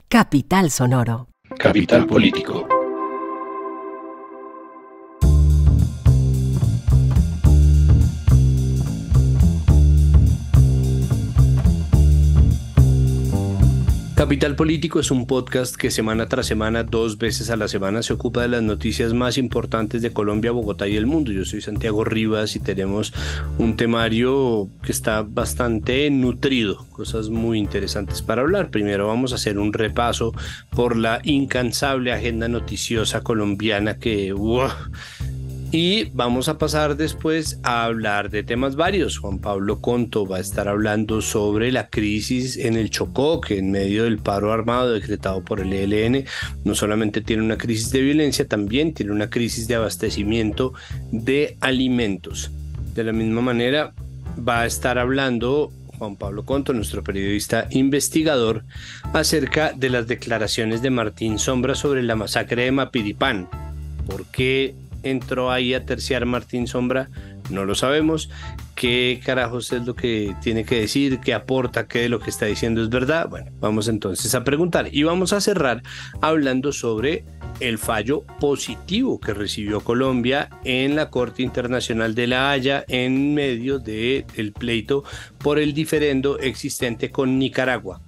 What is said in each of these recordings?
Capital Sonoro. Capital Político. Capital Político es un podcast que semana tras semana, 2 veces a la semana, se ocupa de las noticias más importantes de Colombia, Bogotá y el mundo. Yo soy Santiago Rivas y tenemos un temario que está bastante nutrido, cosas muy interesantes para hablar. Primero vamos a hacer un repaso por la incansable agenda noticiosa colombiana que... Y vamos a pasar después a hablar de temas varios. Juan Pablo Conto va a estar hablando sobre la crisis en el Chocó, que en medio del paro armado decretado por el ELN no solamente tiene una crisis de violencia, también tiene una crisis de abastecimiento de alimentos. De la misma manera va a estar hablando Juan Pablo Conto, nuestro periodista investigador, acerca de las declaraciones de Martín Sombra sobre la masacre de Mapiripán. ¿Por qué entró ahí a terciar Martín Sombra? No lo sabemos. ¿Qué carajos es lo que tiene que decir? ¿Qué aporta? ¿Qué de lo que está diciendo es verdad? Bueno, vamos entonces a preguntar. Y vamos a cerrar hablando sobre el fallo positivo que recibió Colombia en la Corte Internacional de La Haya en medio del pleito por el diferendo existente con Nicaragua.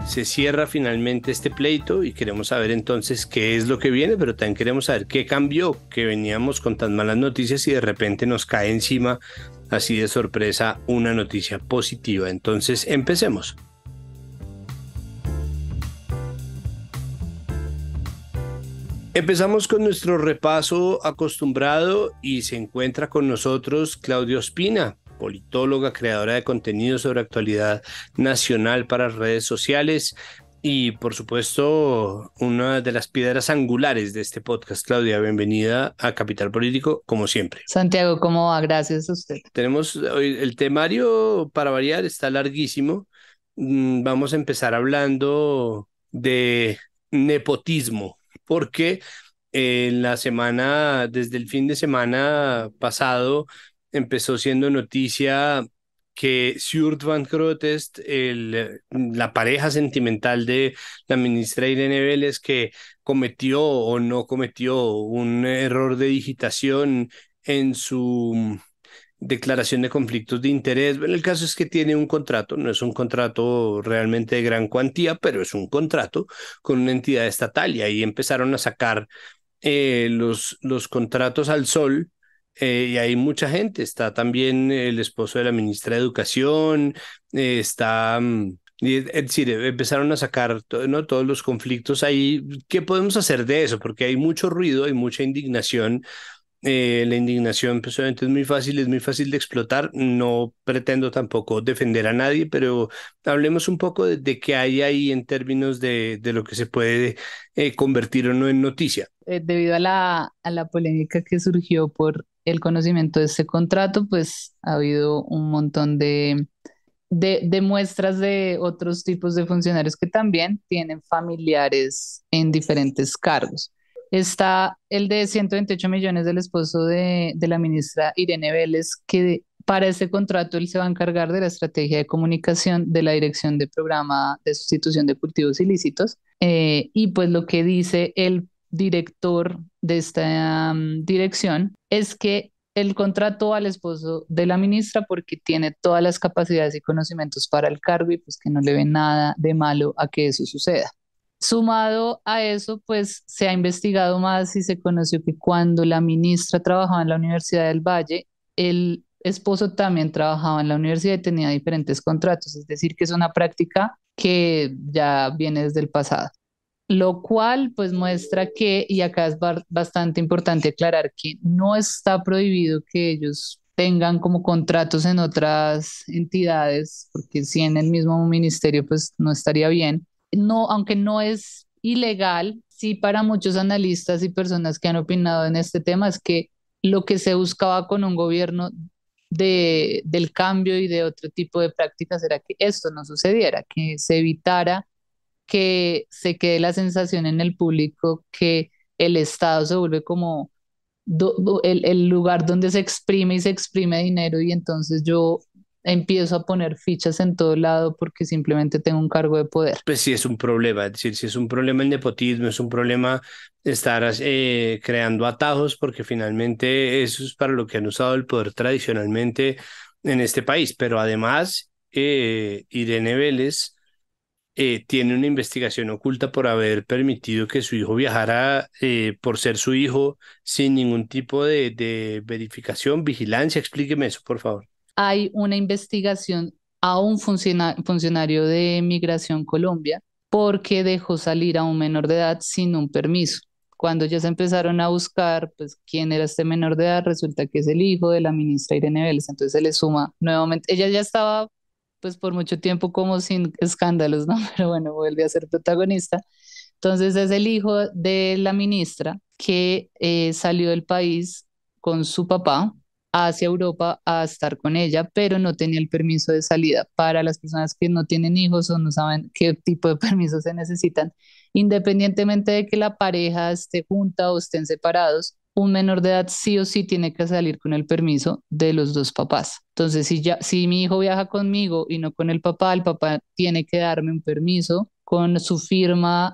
Se cierra finalmente este pleito y queremos saber entonces qué es lo que viene, pero también queremos saber qué cambió, que veníamos con tan malas noticias y de repente nos cae encima así de sorpresa una noticia positiva. Entonces empecemos. Empezamos con nuestro repaso acostumbrado y se encuentra con nosotros Claudia Ospina, politóloga, creadora de contenido sobre actualidad nacional para redes sociales y, por supuesto, una de las piedras angulares de este podcast. Claudia, bienvenida a Capital Político, como siempre. Santiago, ¿cómo va? Gracias a usted. Tenemos hoy el temario, para variar, está larguísimo. Vamos a empezar hablando de nepotismo, porque en la semana, desde el fin de semana pasado, empezó siendo noticia que Sjoerd van Grotest, la pareja sentimental de la ministra Irene Vélez, que cometió o no cometió un error de digitación en su declaración de conflictos de interés. Bueno, el caso es que tiene un contrato, no es un contrato realmente de gran cuantía, pero es un contrato con una entidad estatal y ahí empezaron a sacar los contratos al sol. Y hay mucha gente, está también el esposo de la ministra de Educación, es decir, empezaron a sacar ¿no? todos los conflictos ahí. ¿Qué podemos hacer de eso? Porque hay mucho ruido, hay mucha indignación. La indignación pues obviamente es muy fácil de explotar. No pretendo tampoco defender a nadie, pero hablemos un poco de qué hay ahí en términos de lo que se puede convertir o no en noticia. Debido a la polémica que surgió por el conocimiento de este contrato, pues ha habido un montón de muestras de otros tipos de funcionarios que también tienen familiares en diferentes cargos. Está el de 128 millones del esposo de la ministra Irene Vélez, que para ese contrato él se va a encargar de la estrategia de comunicación de la Dirección de Programa de Sustitución de Cultivos Ilícitos. Y pues lo que dice el director de esta dirección es que el contrato al esposo de la ministra porque tiene todas las capacidades y conocimientos para el cargo y pues que no le ve nada de malo a que eso suceda. Sumado a eso, pues se ha investigado más y se conoció que cuando la ministra trabajaba en la Universidad del Valle, el esposo también trabajaba en la universidad y tenía diferentes contratos, es decir, que es una práctica que ya viene desde el pasado. Lo cual pues muestra que, y acá es bastante importante aclarar que no está prohibido que ellos tengan como contratos en otras entidades, porque si en el mismo ministerio pues no estaría bien. No, aunque no es ilegal, sí para muchos analistas y personas que han opinado en este tema es que lo que se buscaba con un gobierno del cambio y de otro tipo de prácticas era que esto no sucediera, que se evitara que se quede la sensación en el público que el Estado se vuelve como el lugar donde se exprime y se exprime dinero y entonces yo empiezo a poner fichas en todo lado porque simplemente tengo un cargo de poder. Pues sí es un problema, es decir, si es un problema el nepotismo, es un problema estar creando atajos, porque finalmente eso es para lo que han usado el poder tradicionalmente en este país. Pero además, Irene Vélez tiene una investigación oculta por haber permitido que su hijo viajara por ser su hijo sin ningún tipo de verificación, vigilancia. Explíqueme eso, por favor. Hay una investigación a un funcionario de Migración Colombia porque dejó salir a un menor de edad sin un permiso. Cuando ya se empezaron a buscar, pues, quién era este menor de edad, resulta que es el hijo de la ministra Irene Vélez. Entonces se le suma nuevamente. Ella ya estaba, pues, por mucho tiempo como sin escándalos, ¿no? Pero bueno, vuelve a ser protagonista. Entonces es el hijo de la ministra que salió del país con su papá hacia Europa a estar con ella, pero no tenía el permiso de salida. Para las personas que no tienen hijos o no saben qué tipo de permiso se necesitan, independientemente de que la pareja esté junta o estén separados, un menor de edad sí o sí tiene que salir con el permiso de los dos papás. Entonces, si mi hijo viaja conmigo y no con el papá tiene que darme un permiso con su firma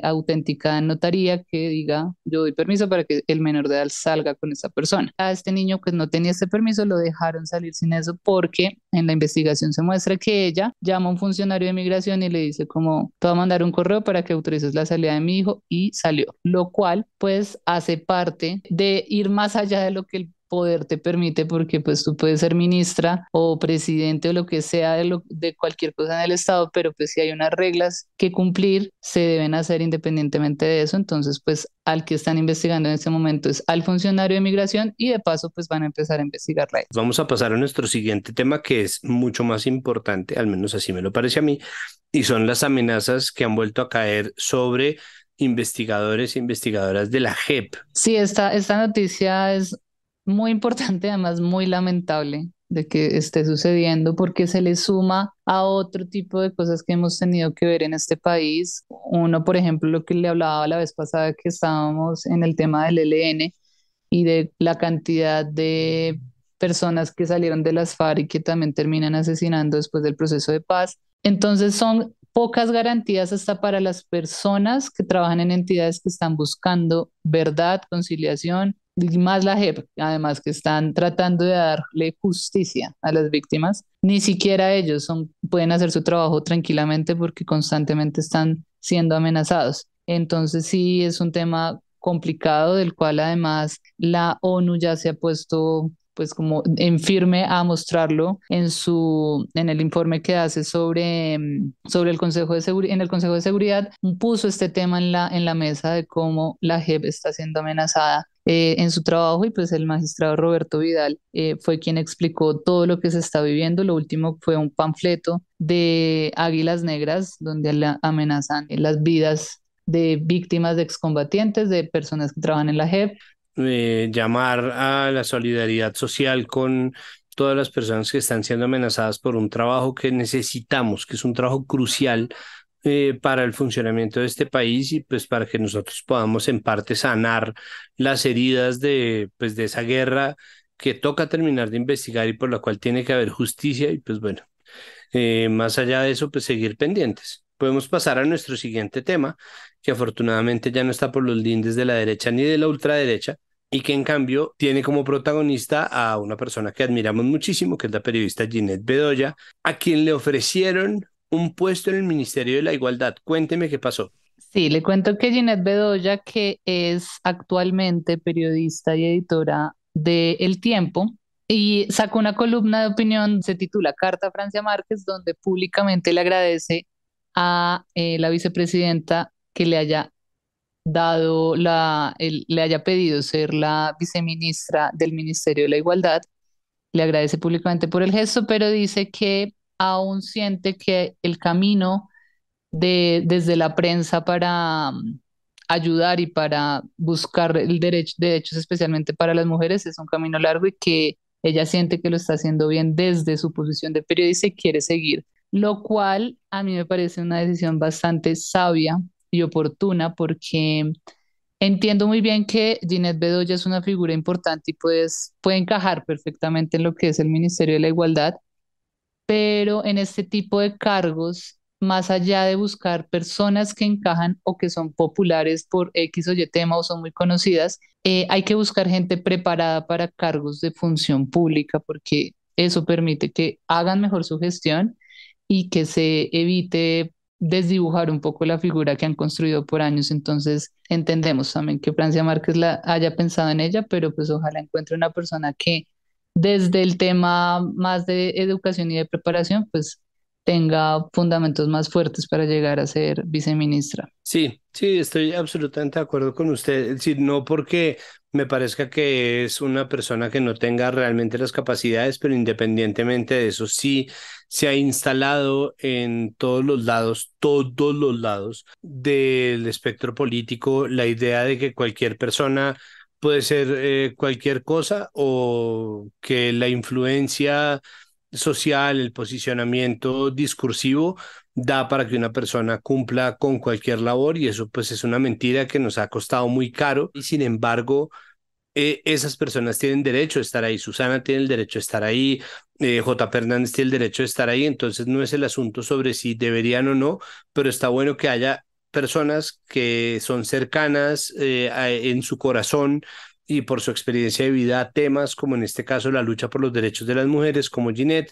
autenticada en notaría que diga, yo doy permiso para que el menor de edad salga con esa persona. A este niño que no tenía este permiso lo dejaron salir sin eso porque en la investigación se muestra que ella llama a un funcionario de migración y le dice como, te voy a mandar un correo para que autorices la salida de mi hijo y salió, lo cual pues hace parte de ir más allá de lo que el poder te permite, porque pues tú puedes ser ministra o presidente o lo que sea de cualquier cosa en el Estado, pero pues si hay unas reglas que cumplir, se deben hacer independientemente de eso. Entonces, pues al que están investigando en este momento es al funcionario de migración y de paso pues van a empezar a investigarla. Vamos a pasar a nuestro siguiente tema, que es mucho más importante, al menos así me lo parece a mí, y son las amenazas que han vuelto a caer sobre investigadores e investigadoras de la JEP. Sí, esta noticia es muy importante, además muy lamentable de que esté sucediendo porque se le suma a otro tipo de cosas que hemos tenido que ver en este país. Uno, por ejemplo, lo que le hablaba la vez pasada que estábamos en el tema del ELN y de la cantidad de personas que salieron de las FARC y que también terminan asesinando después del proceso de paz. Entonces son pocas garantías hasta para las personas que trabajan en entidades que están buscando verdad, conciliación, y más la JEP, además que están tratando de darle justicia a las víctimas. Ni siquiera ellos pueden hacer su trabajo tranquilamente porque constantemente están siendo amenazados. Entonces sí es un tema complicado del cual además la ONU ya se ha puesto pues como en firme a mostrarlo en el informe que hace sobre el Consejo de Seguridad, en el Consejo de Seguridad puso este tema en la mesa de cómo la JEP está siendo amenazada en su trabajo y pues el magistrado Roberto Vidal fue quien explicó todo lo que se está viviendo. Lo último fue un panfleto de Águilas Negras donde amenazan las vidas de víctimas de excombatientes, de personas que trabajan en la JEP. Llamar a la solidaridad social con todas las personas que están siendo amenazadas por un trabajo que necesitamos, que es un trabajo crucial para el funcionamiento de este país y pues para que nosotros podamos en parte sanar las heridas de, pues, de esa guerra que toca terminar de investigar y por la cual tiene que haber justicia y pues bueno, más allá de eso, pues seguir pendientes. Podemos pasar a nuestro siguiente tema, que afortunadamente ya no está por los lindes de la derecha ni de la ultraderecha, y que en cambio tiene como protagonista a una persona que admiramos muchísimo, que es la periodista Ginette Bedoya, a quien le ofrecieron un puesto en el Ministerio de la Igualdad. Cuénteme qué pasó. Sí, le cuento que Ginette Bedoya, que es actualmente periodista y editora de El Tiempo, y sacó una columna de opinión, se titula Carta a Francia Márquez, donde públicamente le agradece a la vicepresidenta que le haya le haya pedido ser la viceministra del Ministerio de la Igualdad. Le agradece públicamente por el gesto, pero dice que aún siente que el camino desde la prensa para ayudar y para buscar derechos especialmente para las mujeres es un camino largo y que ella siente que lo está haciendo bien desde su posición de periodista y quiere seguir, lo cual a mí me parece una decisión bastante sabia y oportuna porque entiendo muy bien que Ginette Bedoya es una figura importante y puede encajar perfectamente en lo que es el Ministerio de la Igualdad, pero en este tipo de cargos, más allá de buscar personas que encajan o que son populares por X o Y tema o son muy conocidas, hay que buscar gente preparada para cargos de función pública porque eso permite que hagan mejor su gestión y que se evite desdibujar un poco la figura que han construido por años. Entonces, entendemos también que Francia Márquez la haya pensado en ella, pero pues ojalá encuentre una persona que desde el tema más de educación y de preparación, pues tenga fundamentos más fuertes para llegar a ser viceministra. Sí, sí, estoy absolutamente de acuerdo con usted. Es decir, no porque me parezca que es una persona que no tenga realmente las capacidades, pero independientemente de eso, sí se ha instalado en todos los lados del espectro político, la idea de que cualquier persona puede ser cualquier cosa o que la influencia social, el posicionamiento discursivo da para que una persona cumpla con cualquier labor y eso pues es una mentira que nos ha costado muy caro y sin embargo esas personas tienen derecho a estar ahí, Susana tiene el derecho a estar ahí, J. Hernández tiene el derecho a estar ahí, entonces no es el asunto sobre si deberían o no, pero está bueno que haya personas que son cercanas en su corazón y por su experiencia de vida a temas como en este caso la lucha por los derechos de las mujeres, como Ginette,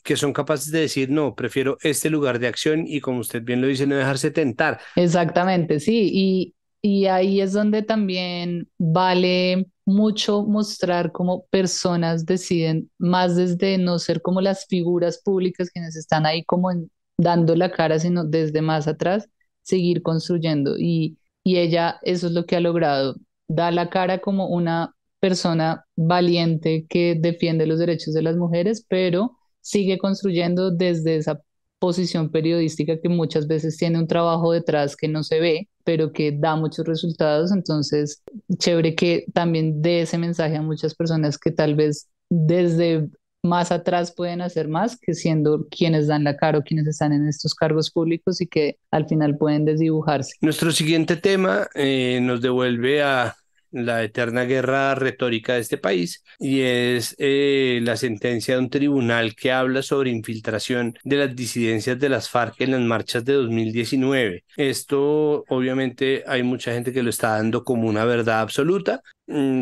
que son capaces de decir, no, prefiero este lugar de acción y como usted bien lo dice, no dejarse tentar. Exactamente, sí, y ahí es donde también vale mucho mostrar cómo personas deciden más desde no ser como las figuras públicas quienes están ahí como dando la cara, sino desde más atrás, seguir construyendo. Y ella eso es lo que ha logrado, da la cara como una persona valiente que defiende los derechos de las mujeres, pero sigue construyendo desde esa posición periodística que muchas veces tiene un trabajo detrás que no se ve, pero que da muchos resultados. Entonces, chévere que también dé ese mensaje a muchas personas que tal vez desde más atrás pueden hacer más que siendo quienes dan la cara o quienes están en estos cargos públicos y que al final pueden desdibujarse. Nuestro siguiente tema nos devuelve a la eterna guerra retórica de este país y es la sentencia de un tribunal que habla sobre infiltración de las disidencias de las FARC en las marchas de 2019. Esto obviamente hay mucha gente que lo está dando como una verdad absoluta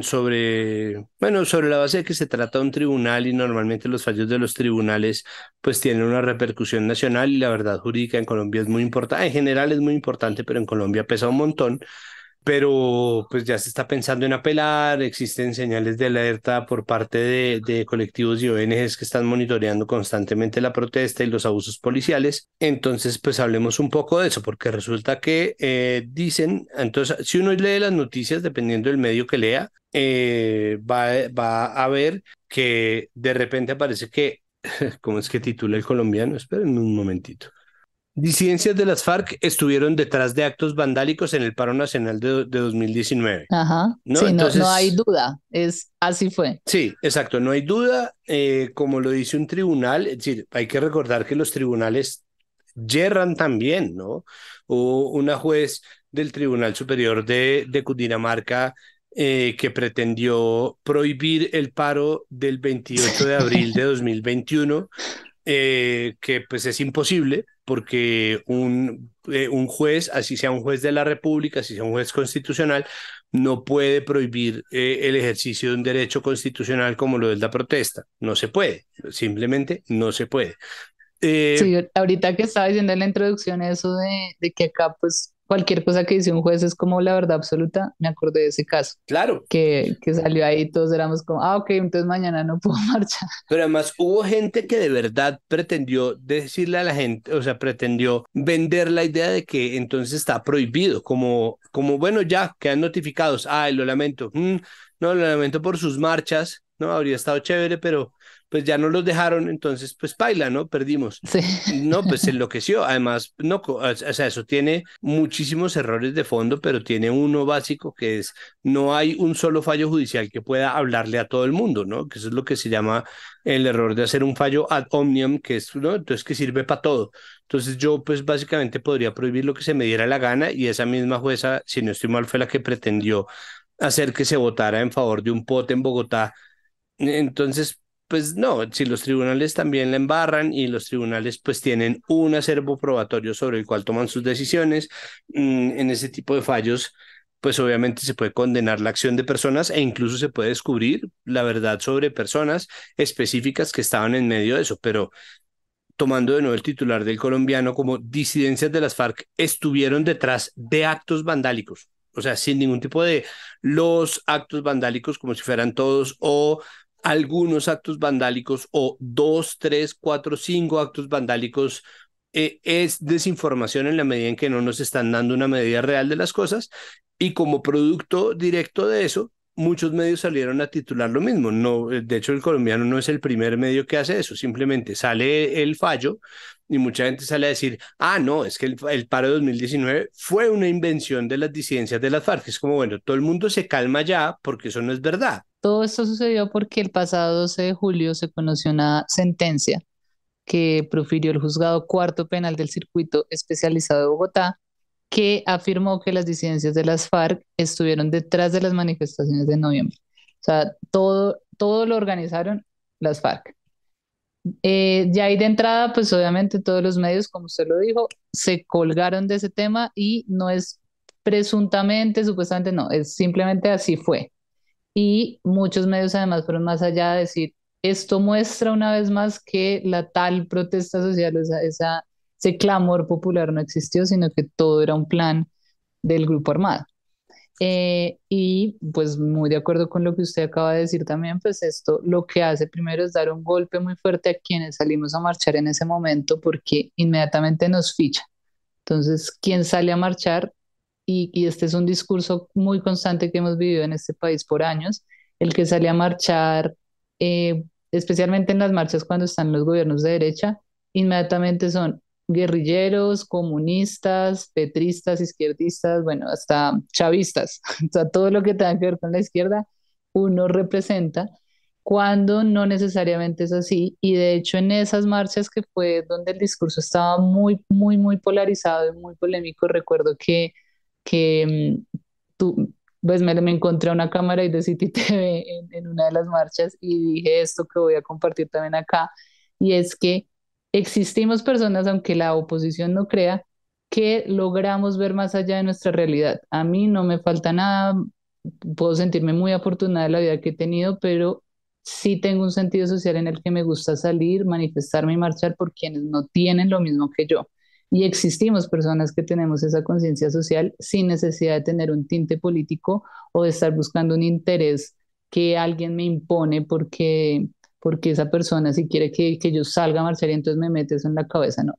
sobre la base de que se trata de un tribunal y normalmente los fallos de los tribunales pues tienen una repercusión nacional y la verdad jurídica en Colombia es muy importante, en general es muy importante, pero en Colombia pesa un montón, pero pues ya se está pensando en apelar, existen señales de alerta por parte de colectivos y ONGs que están monitoreando constantemente la protesta y los abusos policiales. Entonces, pues hablemos un poco de eso, porque resulta que dicen, entonces, si uno lee las noticias, dependiendo del medio que lea, va a ver que de repente aparece que, ¿cómo es que titula el colombiano? Esperen un momentito. Disidencias de las FARC estuvieron detrás de actos vandálicos en el paro nacional de 2019, Ajá, ¿no? sí, no, no hay Entonces, duda, es así fue. sí, exacto, no hay duda, como lo dice un tribunal, es decir, hay que recordar que los tribunales yerran también, ¿no? Hubo una juez del Tribunal Superior de Cundinamarca que pretendió prohibir el paro del 28 de abril de 2021 que pues es imposible porque un juez, así sea un juez de la República, así sea un juez constitucional, no puede prohibir el ejercicio de un derecho constitucional como lo es la protesta. No se puede, simplemente no se puede. Eh, Sí, ahorita que estaba diciendo en la introducción eso de que acá pues cualquier cosa que dice un juez es como la verdad absoluta, me acordé de ese caso, claro, que salió ahí, todos éramos como, ah, ok, entonces mañana no puedo marchar. pero además hubo gente que de verdad pretendió decirle a la gente, o sea, pretendió vender la idea de que entonces está prohibido, como bueno, ya quedan notificados, ay, lo lamento, no, lo lamento por sus marchas, no, habría estado chévere, pero pues ya no los dejaron, entonces pues paila, ¿no? Perdimos. Sí, No, pues se enloqueció. Además, no, o sea, eso tiene muchísimos errores de fondo, pero tiene uno básico que es no hay un solo fallo judicial que pueda hablarle a todo el mundo, ¿no? Que eso es lo que se llama el error de hacer un fallo ad omnium, que es, ¿no? Entonces que sirve para todo. Entonces yo pues básicamente podría prohibir lo que se me diera la gana y esa misma jueza, si no estoy mal, fue la que pretendió hacer que se votara en favor de un pote en Bogotá. Entonces, pues no, si los tribunales también la embarran y los tribunales pues tienen un acervo probatorio sobre el cual toman sus decisiones, en ese tipo de fallos pues obviamente se puede condenar la acción de personas e incluso se puede descubrir la verdad sobre personas específicas que estaban en medio de eso, pero tomando de nuevo el titular del colombiano, como disidencias de las FARC estuvieron detrás de actos vandálicos, o sea, sin ningún tipo de los actos vandálicos como si fueran todos o algunos actos vandálicos o dos, tres, cuatro, cinco actos vandálicos. Es desinformación en la medida en que no nos están dando una medida real de las cosas y como producto directo de eso, muchos medios salieron a titular lo mismo. No, de hecho, el colombiano no es el primer medio que hace eso. Simplemente sale el fallo y mucha gente sale a decir, ah, no, es que el paro de 2019 fue una invención de las disidencias de las FARC. Es como, bueno, todo el mundo se calma ya porque eso no es verdad. Todo esto sucedió porque el pasado 12 de julio se conoció una sentencia que profirió el Juzgado Cuarto Penal del Circuito Especializado de Bogotá, que afirmó que las disidencias de las FARC estuvieron detrás de las manifestaciones de noviembre. O sea, todo lo organizaron las FARC. Ya ahí de entrada, pues obviamente todos los medios, como usted lo dijo, se colgaron de ese tema y no es presuntamente, supuestamente no, es simplemente así fue. Y muchos medios además fueron más allá de decir, esto muestra una vez más que la tal protesta social, ese clamor popular no existió, sino que todo era un plan del grupo armado. Y pues muy de acuerdo con lo que usted acaba de decir también, pues esto lo que hace primero es dar un golpe muy fuerte a quienes salimos a marchar en ese momento porque inmediatamente nos ficha. Entonces, ¿quién sale a marchar? Y este es un discurso muy constante que hemos vivido en este país por años, el que sale a marchar, especialmente en las marchas cuando están los gobiernos de derecha, inmediatamente son guerrilleros, comunistas, petristas, izquierdistas, bueno, hasta chavistas, o sea, todo lo que tenga que ver con la izquierda, uno representa cuando no necesariamente es así. Y de hecho en esas marchas que fue donde el discurso estaba muy, muy, muy polarizado y muy polémico, recuerdo que tú, pues me encontré una cámara y de City TV en una de las marchas y dije esto que voy a compartir también acá, y es que existimos personas, aunque la oposición no crea, que logramos ver más allá de nuestra realidad. A mí no me falta nada, puedo sentirme muy afortunada de la vida que he tenido, pero sí tengo un sentido social en el que me gusta salir, manifestarme y marchar por quienes no tienen lo mismo que yo. Y existimos personas que tenemos esa conciencia social sin necesidad de tener un tinte político o de estar buscando un interés que alguien me impone porque esa persona si quiere que yo salga a marchar y entonces me mete eso en la cabeza. No,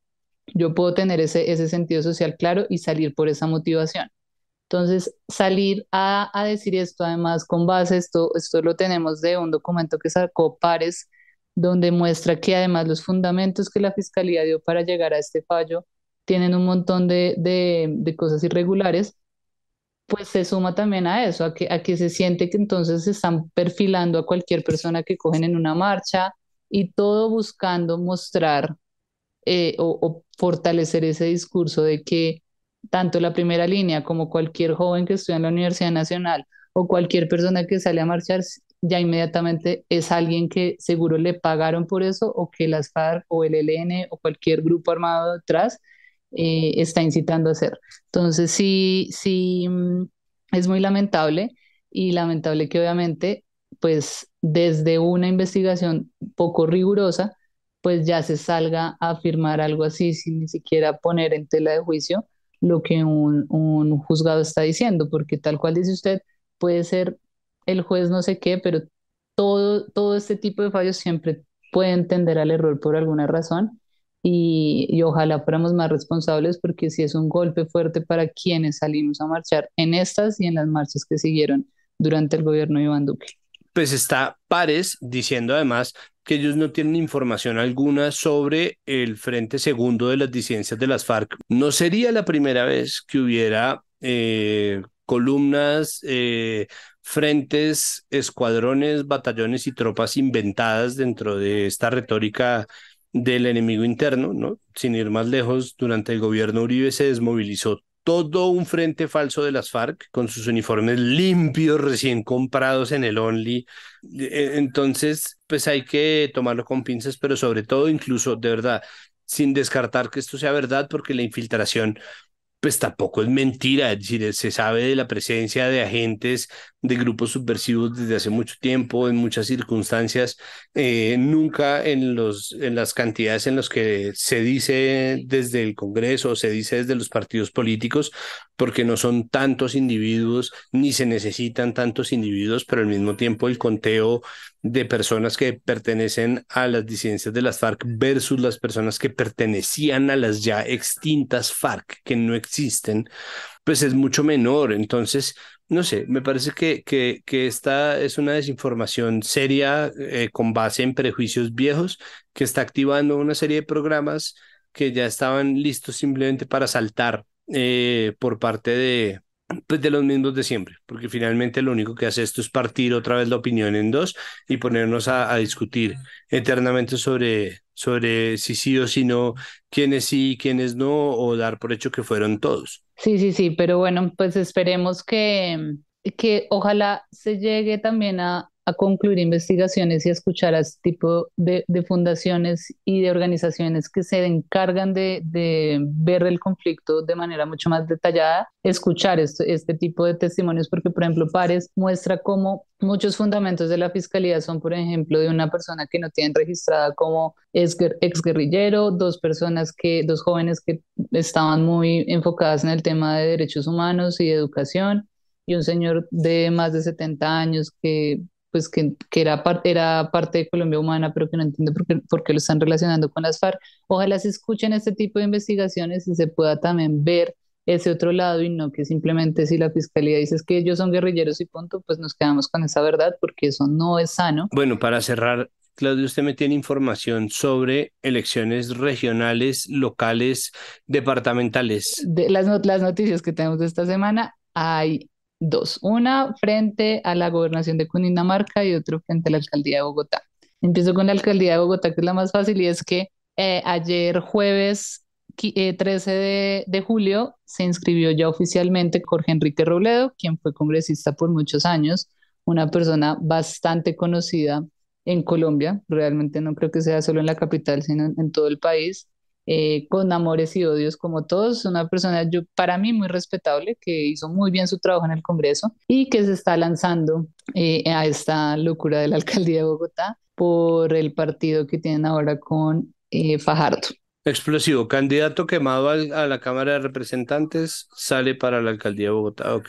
yo puedo tener ese sentido social claro y salir por esa motivación. Entonces, salir a decir esto, además, con base, esto lo tenemos de un documento que sacó Pares, donde muestra que además los fundamentos que la Fiscalía dio para llegar a este fallo tienen un montón de cosas irregulares, pues se suma también a eso, a que se siente que entonces se están perfilando a cualquier persona que cogen en una marcha y todo buscando mostrar o fortalecer ese discurso de que tanto la primera línea como cualquier joven que estudia en la Universidad Nacional o cualquier persona que sale a marchar, ya inmediatamente es alguien que seguro le pagaron por eso o que las FARC o el ELN o cualquier grupo armado detrás está incitando a hacer. Entonces sí, sí, es muy lamentable y lamentable que obviamente, pues desde una investigación poco rigurosa, pues ya se salga a afirmar algo así sin ni siquiera poner en tela de juicio lo que un juzgado está diciendo, porque tal cual dice usted, puede ser el juez no sé qué, pero todo este tipo de fallos siempre pueden tender al error por alguna razón y ojalá fuéramos más responsables porque sí es un golpe fuerte para quienes salimos a marchar en estas y en las marchas que siguieron durante el gobierno de Iván Duque. Pues está Pares diciendo además que ellos no tienen información alguna sobre el Frente Segundo de las disidencias de las FARC. No sería la primera vez que hubiera columnas, frentes, escuadrones, batallones y tropas inventadas dentro de esta retórica del enemigo interno, ¿no? Sin ir más lejos, durante el gobierno Uribe se desmovilizó todo un frente falso de las FARC con sus uniformes limpios, recién comprados en el Only. Entonces, pues hay que tomarlo con pinzas, pero sobre todo, incluso de verdad, sin descartar que esto sea verdad, porque la infiltración pues tampoco es mentira, es decir, se sabe de la presencia de agentes de grupos subversivos desde hace mucho tiempo, en muchas circunstancias, nunca en las cantidades en las que se dice desde el Congreso o se dice desde los partidos políticos, porque no son tantos individuos ni se necesitan tantos individuos, pero al mismo tiempo el conteo de personas que pertenecen a las disidencias de las FARC versus las personas que pertenecían a las ya extintas FARC, que no existen, pues es mucho menor. Entonces, no sé, me parece que esta es una desinformación seria, con base en prejuicios viejos, que está activando una serie de programas que ya estaban listos simplemente para saltar, por parte de, pues, de los mismos de siempre, porque finalmente lo único que hace esto es partir otra vez la opinión en dos y ponernos a discutir eternamente sobre si sí o si no, quiénes sí, quiénes no, o dar por hecho que fueron todos. Sí, sí, sí, pero bueno, pues esperemos que ojalá se llegue también a concluir investigaciones y a escuchar a este tipo de fundaciones y de organizaciones que se encargan de ver el conflicto de manera mucho más detallada, escuchar este tipo de testimonios, porque por ejemplo, Pares muestra cómo muchos fundamentos de la fiscalía son, por ejemplo, de una persona que no tienen registrada como exguerrillero, dos jóvenes que estaban muy enfocadas en el tema de derechos humanos y de educación, y un señor de más de 70 años que, pues, que era parte de Colombia Humana, pero que no entiende por qué lo están relacionando con las FARC. Ojalá se escuchen este tipo de investigaciones y se pueda también ver ese otro lado y no que simplemente si la fiscalía dice es que ellos son guerrilleros y punto, pues nos quedamos con esa verdad porque eso no es sano. Bueno, para cerrar, Claudio, usted me tiene información sobre elecciones regionales, locales, departamentales. Las noticias que tenemos de esta semana, hay dos. Una frente a la gobernación de Cundinamarca y otro frente a la alcaldía de Bogotá. Empiezo con la alcaldía de Bogotá, que es la más fácil, y es que ayer jueves 13 de julio se inscribió ya oficialmente Jorge Enrique Robledo, quien fue congresista por muchos años, una persona bastante conocida en Colombia, realmente no creo que sea solo en la capital, sino en todo el país, con amores y odios como todos, una persona para mí muy respetable, que hizo muy bien su trabajo en el Congreso y que se está lanzando a esta locura de la alcaldía de Bogotá por el partido que tienen ahora con Fajardo. Explosivo, candidato quemado a la Cámara de Representantes, sale para la alcaldía de Bogotá. Ok.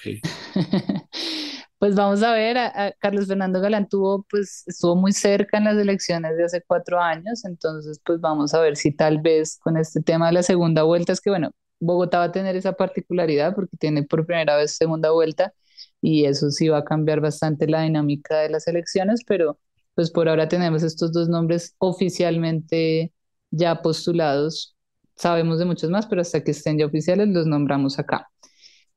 Pues vamos a ver, a Carlos Fernando Galán pues estuvo muy cerca en las elecciones de hace 4 años, entonces pues vamos a ver si tal vez con este tema de la segunda vuelta, es que bueno, Bogotá va a tener esa particularidad porque tiene por primera vez segunda vuelta y eso sí va a cambiar bastante la dinámica de las elecciones, pero pues por ahora tenemos estos dos nombres oficialmente ya postulados, sabemos de muchos más, pero hasta que estén ya oficiales los nombramos acá.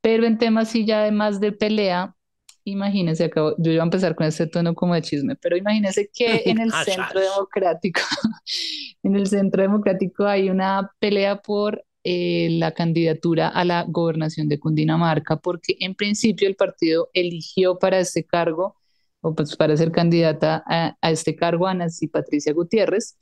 Pero en temas sí ya además de pelea, imagínese, yo iba a empezar con este tono como de chisme, pero imagínese que en el Hash, centro hash. democrático, en el centro democrático hay una pelea por la candidatura a la gobernación de Cundinamarca, porque en principio el partido eligió para este cargo, o pues para ser candidata a este cargo a Nancy Patricia Gutiérrez,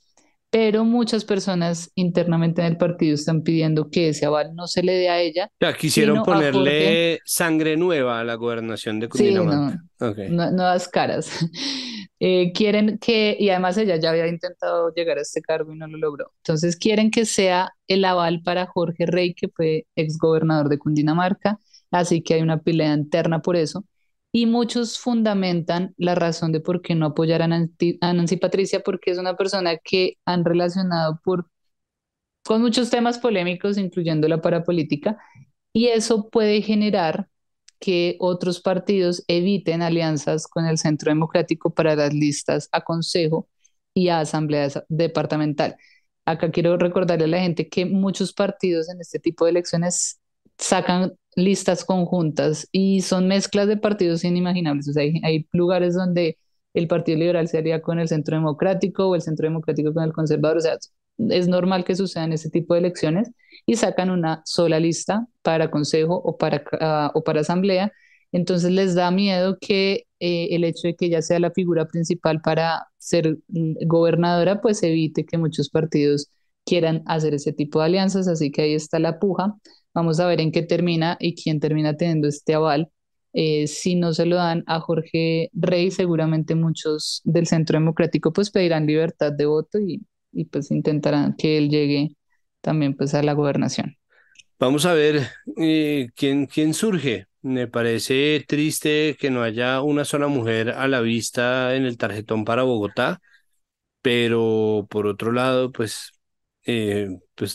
pero muchas personas internamente en el partido están pidiendo que ese aval no se le dé a ella, Ya quisieron sino a Jorge. ponerle sangre nueva a la gobernación de Sí, Cundinamarca. no, Ok. nuevas caras. Quieren que, y además ella ya había intentado llegar a este cargo y no lo logró. Entonces quieren que sea el aval para Jorge Rey, que fue exgobernador de Cundinamarca, así que hay una pelea interna por eso. Y muchos fundamentan la razón de por qué no apoyar a Nancy Patricia, porque es una persona que han relacionado con muchos temas polémicos, incluyendo la parapolítica, y eso puede generar que otros partidos eviten alianzas con el Centro Democrático para las listas a consejo y a asamblea departamental. Acá quiero recordarle a la gente que muchos partidos en este tipo de elecciones sacan listas conjuntas y son mezclas de partidos inimaginables. O sea, hay lugares donde el Partido Liberal se haría con el Centro Democrático o el Centro Democrático con el Conservador. O sea, es normal que sucedan ese tipo de elecciones y sacan una sola lista para consejo o para asamblea. Entonces les da miedo que el hecho de que ella sea la figura principal para ser gobernadora, pues evite que muchos partidos quieran hacer ese tipo de alianzas. Así que ahí está la puja. Vamos a ver en qué termina y quién termina teniendo este aval. Si no se lo dan a Jorge Rey, seguramente muchos del Centro Democrático pues pedirán libertad de voto y pues intentarán que él llegue también pues a la gobernación. Vamos a ver quién surge. Me parece triste que no haya una sola mujer a la vista en el tarjetón para Bogotá, pero por otro lado, pues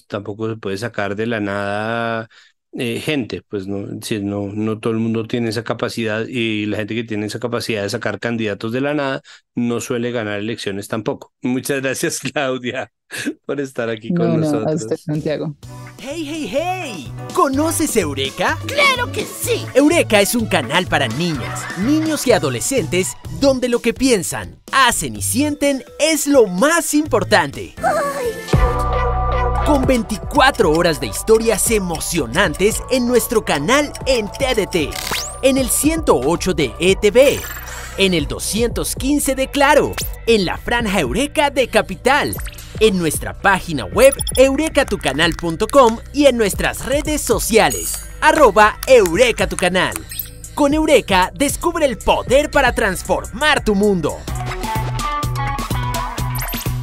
tampoco se puede sacar de la nada gente, pues no, si no todo el mundo tiene esa capacidad y la gente que tiene esa capacidad de sacar candidatos de la nada no suele ganar elecciones tampoco. Muchas gracias, Claudia, por estar aquí con No, no, a usted, nosotros. Santiago. ¡Hey, hey, hey! ¿Conoces Eureka? ¡Claro que sí! Eureka es un canal para niñas, niños y adolescentes donde lo que piensan, hacen y sienten es lo más importante. Con 24 horas de historias emocionantes en nuestro canal en TDT, en el 108 de ETV, en el 215 de Claro, en la franja Eureka de Capital, en nuestra página web eurekatucanal.com y en nuestras redes sociales, @eurekatucanal. Con Eureka, descubre el poder para transformar tu mundo.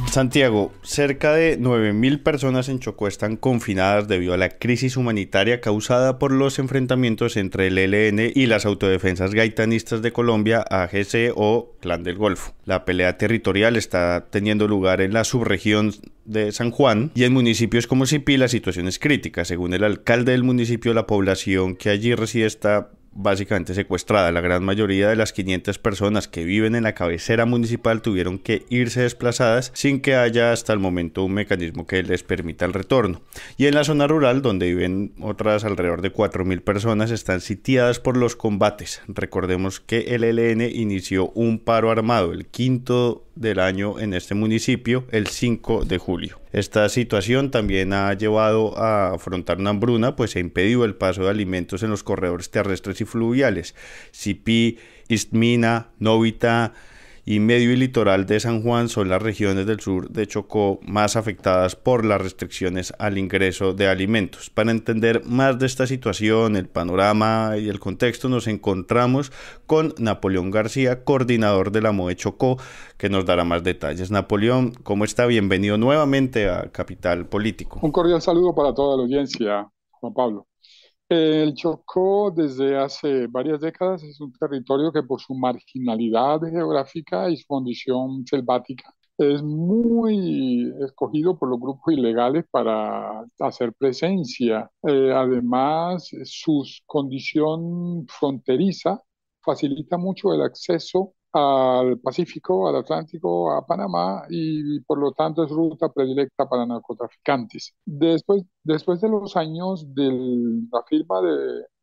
Santiago, cerca de 9.000 personas en Chocó están confinadas debido a la crisis humanitaria causada por los enfrentamientos entre el ELN y las autodefensas gaitanistas de Colombia, AGC o Clan del Golfo. La pelea territorial está teniendo lugar en la subregión de San Juan y en municipios como Sipí la situación es crítica. Según el alcalde del municipio, la población que allí reside está básicamente secuestrada. La gran mayoría de las 500 personas que viven en la cabecera municipal tuvieron que irse desplazadas sin que haya hasta el momento un mecanismo que les permita el retorno. Y en la zona rural, donde viven otras alrededor de 4.000 personas, están sitiadas por los combates. Recordemos que el ELN inició un paro armado, el quinto del año en este municipio, el 5 de julio. Esta situación también ha llevado a afrontar una hambruna, pues se ha impedido el paso de alimentos en los corredores terrestres y fluviales. Sipí, Istmina, Novita y medio y litoral de San Juan son las regiones del sur de Chocó más afectadas por las restricciones al ingreso de alimentos. Para entender más de esta situación, el panorama y el contexto, nos encontramos con Napoleón García, coordinador de la MOE Chocó, que nos dará más detalles. Napoleón, ¿cómo está? Bienvenido nuevamente a Capital Político. Un cordial saludo para toda la audiencia, Juan Pablo. El Chocó desde hace varias décadas es un territorio que por su marginalidad geográfica y su condición selvática es muy escogido por los grupos ilegales para hacer presencia. Además, su condición fronteriza facilita mucho el acceso al Pacífico, al Atlántico, a Panamá y por lo tanto es ruta predilecta para narcotraficantes. Después de los años de la firma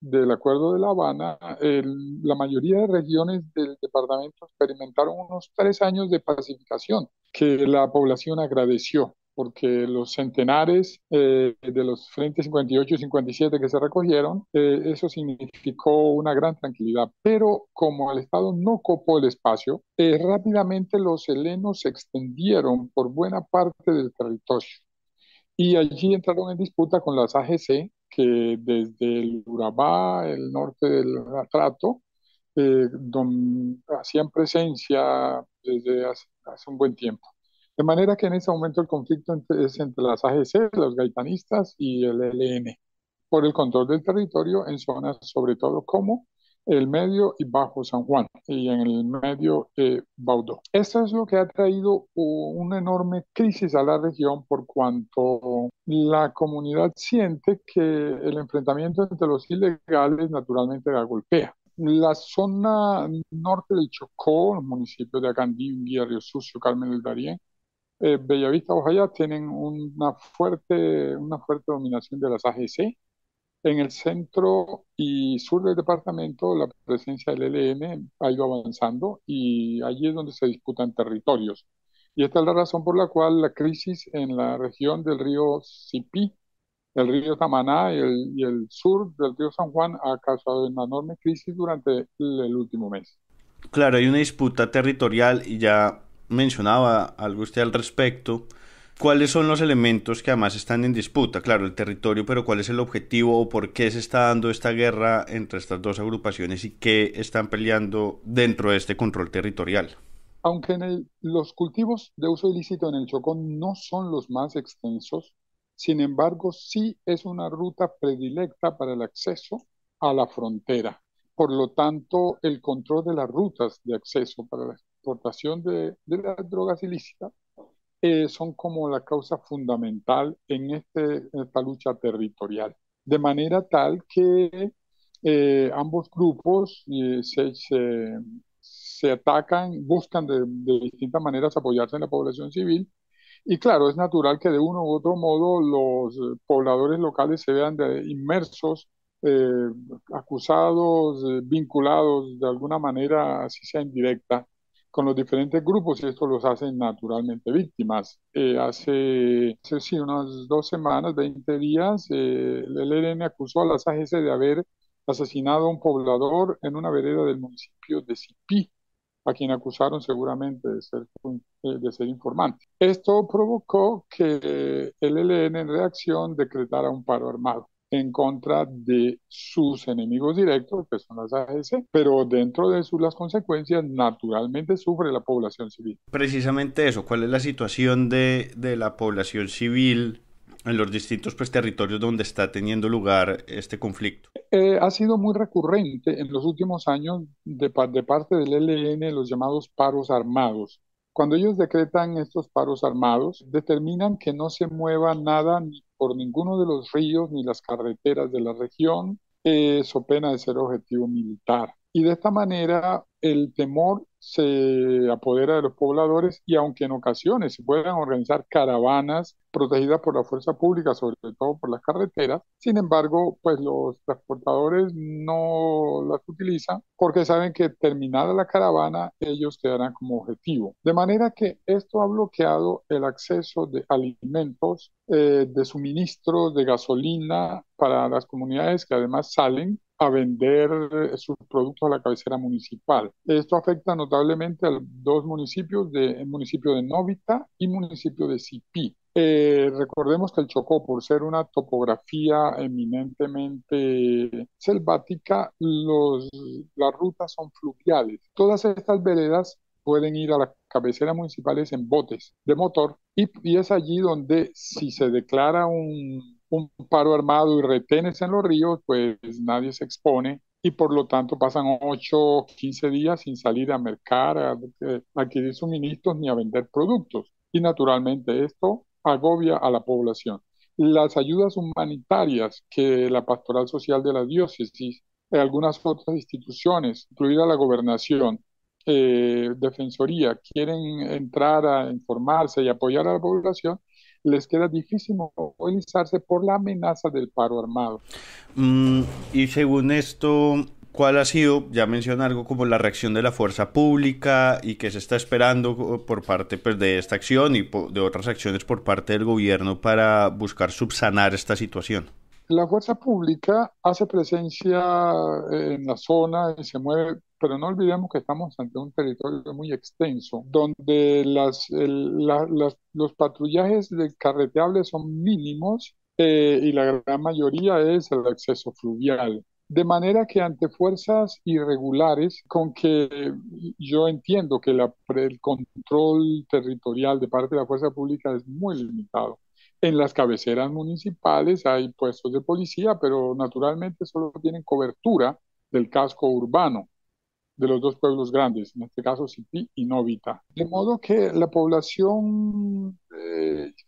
del Acuerdo de La Habana, la mayoría de regiones del departamento experimentaron unos 3 años de pacificación que la población agradeció porque los centenares de los frentes 58 y 57 que se recogieron, eso significó una gran tranquilidad. Pero como el Estado no copó el espacio, rápidamente los helenos se extendieron por buena parte del territorio. Y allí entraron en disputa con las AGC, que desde el Urabá, el norte del Atrato, hacían presencia desde hace un buen tiempo. De manera que en ese momento el conflicto es entre las AGC, los gaitanistas y el ELN, por el control del territorio en zonas sobre todo como el medio y bajo San Juan, y en el medio Baudó. Esto es lo que ha traído una enorme crisis a la región por cuanto la comunidad siente que el enfrentamiento entre los ilegales naturalmente la golpea. La zona norte del Chocó, los municipios de Acandí, Río Sucio, Carmen del Darién, Bellavista, Ojaya, tienen una fuerte dominación de las AGC. En el centro y sur del departamento, la presencia del ELN ha ido avanzando y allí es donde se disputan territorios. Y esta es la razón por la cual la crisis en la región del río Sipí, el río Tamaná y el sur del río San Juan ha causado una enorme crisis durante el último mes. Claro, hay una disputa territorial y ya mencionaba algo usted al respecto. ¿Cuáles son los elementos que además están en disputa? Claro, el territorio, pero ¿cuál es el objetivo o por qué se está dando esta guerra entre estas dos agrupaciones y qué están peleando dentro de este control territorial? Aunque los cultivos de uso ilícito en el Chocó no son los más extensos, sin embargo, sí es una ruta predilecta para el acceso a la frontera. Por lo tanto, el control de las rutas de acceso para la exportación de las drogas ilícitas son como la causa fundamental en esta lucha territorial. De manera tal que ambos grupos se atacan, buscan de distintas maneras apoyarse en la población civil. Y claro, es natural que de uno u otro modo los pobladores locales se vean inmersos, eh, acusados, vinculados de alguna manera, así sea indirecta, con los diferentes grupos y esto los hace naturalmente víctimas. Sí, unas 2 semanas, 20 días, el ELN acusó a las AGC de haber asesinado a un poblador en una vereda del municipio de Sipí, a quien acusaron seguramente de ser informante. Esto provocó que el ELN en reacción decretara un paro armado en contra de sus enemigos directos, que son las AGC, pero dentro de las consecuencias, naturalmente sufre la población civil. Precisamente eso, ¿cuál es la situación de la población civil en los distintos pues, territorios donde está teniendo lugar este conflicto? Ha sido muy recurrente en los últimos años de parte del ELN los llamados paros armados. Cuando ellos decretan estos paros armados, determinan que no se mueva nada ni por ninguno de los ríos ni las carreteras de la región, so pena de ser objetivo militar. Y de esta manera el temor se apodera de los pobladores y aunque en ocasiones se puedan organizar caravanas protegidas por la fuerza pública, sobre todo por las carreteras, sin embargo, pues los transportadores no las utilizan porque saben que terminada la caravana ellos quedarán como objetivo. De manera que esto ha bloqueado el acceso de alimentos, de suministros, de gasolina para las comunidades que además salen a vender sus productos a la cabecera municipal. Esto afecta notablemente a dos municipios, el municipio de Novita y municipio de Sipí. Recordemos que el Chocó, por ser una topografía eminentemente selvática, las rutas son fluviales. Todas estas veredas pueden ir a las cabeceras municipales en botes de motor y es allí donde si se declara un paro armado y retenes en los ríos, pues nadie se expone y por lo tanto pasan 8, 15 días sin salir a mercar, a adquirir suministros ni a vender productos. Y naturalmente esto agobia a la población. Las ayudas humanitarias que la Pastoral Social de la Diócesis y algunas otras instituciones, incluida la gobernación, Defensoría, quieren entrar a informarse y apoyar a la población, les queda difícil movilizarse por la amenaza del paro armado. Y según esto, ¿cuál ha sido, ya menciona algo como la reacción de la fuerza pública y qué se está esperando por parte pues, de esta acción y de otras acciones por parte del gobierno para buscar subsanar esta situación? La fuerza pública hace presencia en la zona y se mueve, pero no olvidemos que estamos ante un territorio muy extenso, donde los patrullajes de carreteables son mínimos y la gran mayoría es el acceso fluvial. De manera que ante fuerzas irregulares, con que yo entiendo que el control territorial de parte de la fuerza pública es muy limitado. En las cabeceras municipales hay puestos de policía, pero naturalmente solo tienen cobertura del casco urbano de los dos pueblos grandes, en este caso Sipí y Novita. De modo que la población,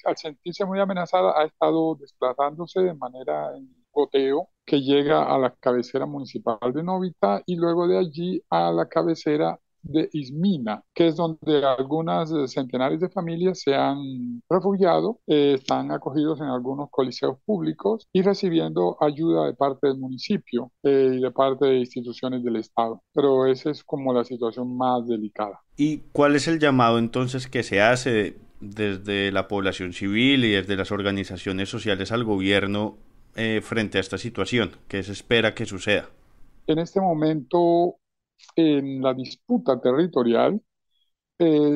al sentirse muy amenazada, ha estado desplazándose de manera en goteo que llega a la cabecera municipal de Novita y luego de allí a la cabecera de Ismina, que es donde algunas centenares de familias se han refugiado, están acogidos en algunos coliseos públicos y recibiendo ayuda de parte del municipio y de parte de instituciones del Estado. Pero esa es como la situación más delicada. ¿Y cuál es el llamado entonces que se hace desde la población civil y desde las organizaciones sociales al gobierno frente a esta situación? ¿Qué se espera que suceda? En este momento, en la disputa territorial,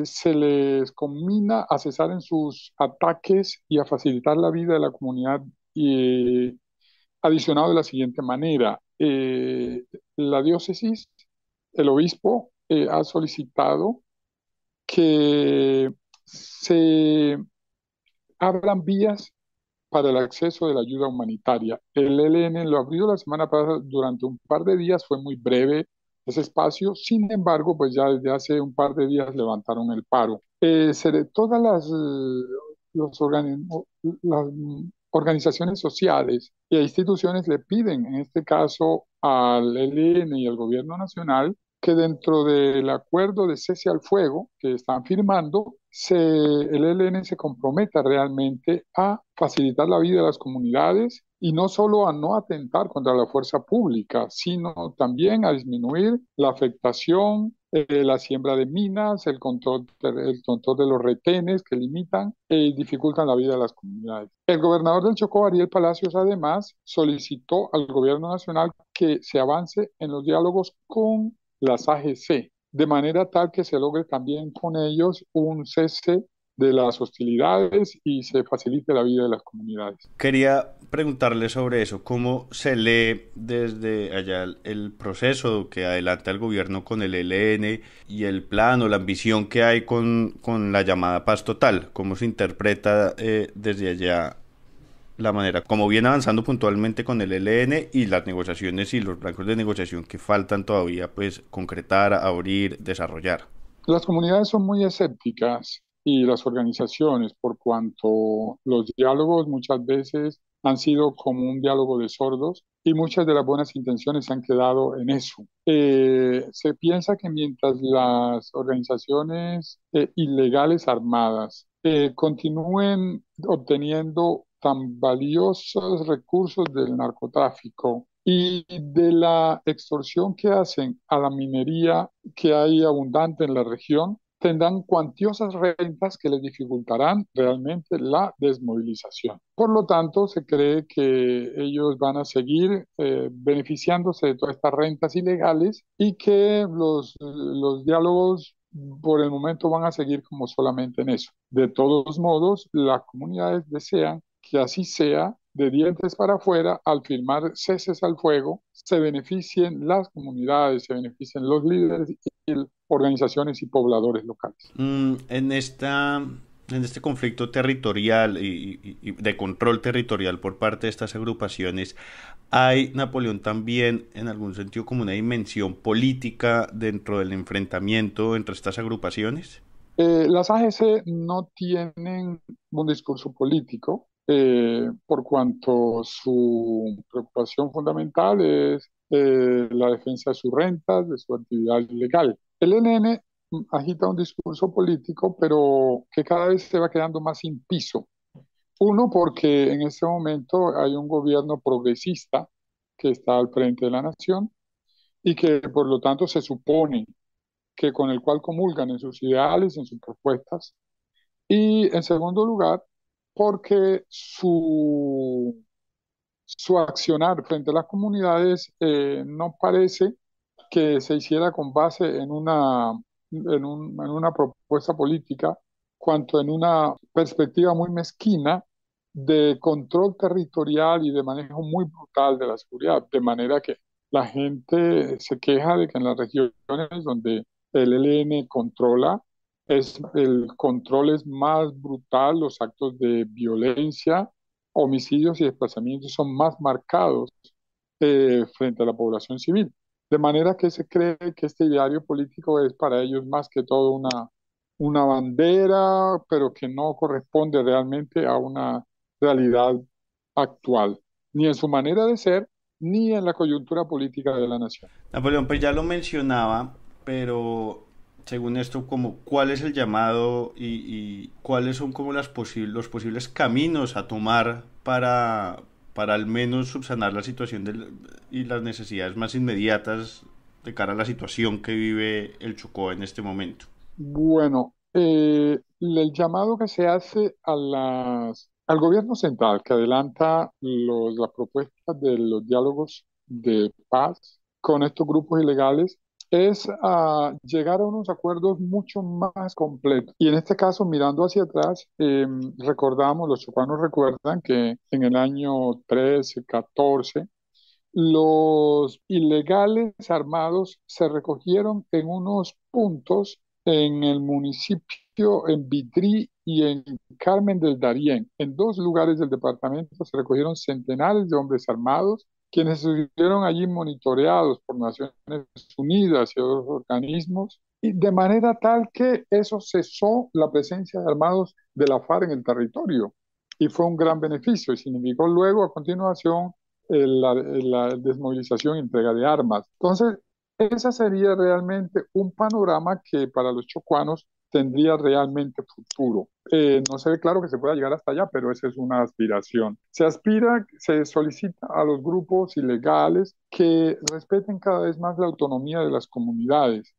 se les conmina a cesar en sus ataques y a facilitar la vida de la comunidad, adicionado de la siguiente manera. La diócesis, el obispo, ha solicitado que se abran vías para el acceso de la ayuda humanitaria. El ELN lo abrió la semana pasada durante un par de días, fue muy breve ese espacio, sin embargo, pues ya desde hace un par de días levantaron el paro. Todas las organizaciones sociales e instituciones le piden, en este caso al ELN y al gobierno nacional, que dentro del acuerdo de cese al fuego que están firmando, el ELN se comprometa realmente a facilitar la vida de las comunidades y no solo a no atentar contra la fuerza pública, sino también a disminuir la afectación, la siembra de minas, el control de los retenes que limitan y dificultan la vida de las comunidades. El gobernador del Chocó, Ariel Palacios, además, solicitó al gobierno nacional que se avance en los diálogos con las AGC, de manera tal que se logre también con ellos un cese de las hostilidades y se facilite la vida de las comunidades. Quería preguntarle sobre eso, ¿cómo se lee desde allá el proceso que adelanta el gobierno con el ELN y el plan o la ambición que hay con la llamada paz total? ¿Cómo se interpreta desde allá la manera como viene avanzando puntualmente con el ELN y las negociaciones y los blancos de negociación que faltan todavía pues concretar, abrir, desarrollar? Las comunidades son muy escépticas y las organizaciones, por cuanto los diálogos muchas veces han sido como un diálogo de sordos y muchas de las buenas intenciones se han quedado en eso. Se piensa que mientras las organizaciones ilegales armadas continúen obteniendo tan valiosos recursos del narcotráfico y de la extorsión que hacen a la minería que hay abundante en la región, tendrán cuantiosas rentas que les dificultarán realmente la desmovilización. Por lo tanto, se cree que ellos van a seguir beneficiándose de todas estas rentas ilegales y que los diálogos por el momento van a seguir como solamente en eso. De todos modos, las comunidades desean que así sea, de dientes para afuera, al firmar ceses al fuego, se beneficien las comunidades, se beneficien los líderes y organizaciones y pobladores locales. En este conflicto territorial y de control territorial por parte de estas agrupaciones, ¿hay, Napoleón, también en algún sentido como una dimensión política dentro del enfrentamiento entre estas agrupaciones? Las AGC no tienen un discurso político, por cuanto su preocupación fundamental es la defensa de sus rentas, de su actividad ilegal. El ELN agita un discurso político, pero que cada vez se va quedando más sin piso. Uno, porque en este momento hay un gobierno progresista que está al frente de la nación y que por lo tanto se supone que con el cual comulgan en sus ideales, en sus propuestas. Y en segundo lugar, porque su accionar frente a las comunidades no parece que se hiciera con base en una propuesta política, cuanto en una perspectiva muy mezquina de control territorial y de manejo muy brutal de la seguridad, de manera que la gente se queja de que en las regiones donde el ELN controla, el control es más brutal, los actos de violencia, homicidios y desplazamientos son más marcados frente a la población civil. De manera que se cree que este ideario político es para ellos más que todo una bandera, pero que no corresponde realmente a una realidad actual, ni en su manera de ser, ni en la coyuntura política de la nación. Napoleón, pues ya lo mencionaba, pero según esto, como cuál es el llamado y cuáles son como los posibles caminos a tomar para al menos subsanar la situación y las necesidades más inmediatas de cara a la situación que vive el Chocó en este momento. Bueno, el llamado que se hace al gobierno central que adelanta las propuestas de los diálogos de paz con estos grupos ilegales es a llegar a unos acuerdos mucho más completos. Y en este caso, mirando hacia atrás, recordamos, los chocuanos recuerdan que en el año 13, 14, los ilegales armados se recogieron en unos puntos en el municipio, en Vitrí y en Carmen del Darién. En dos lugares del departamento se recogieron centenares de hombres armados, quienes estuvieron allí monitoreados por Naciones Unidas y otros organismos, y de manera tal que eso cesó la presencia de armados de la FARC en el territorio. Y fue un gran beneficio, y significó luego, a continuación, la desmovilización y entrega de armas. Entonces, ese sería realmente un panorama que para los chocuanos tendría realmente futuro. No se ve claro que se pueda llegar hasta allá, pero esa es una aspiración. Se aspira, se solicita a los grupos ilegales que respeten cada vez más la autonomía de las comunidades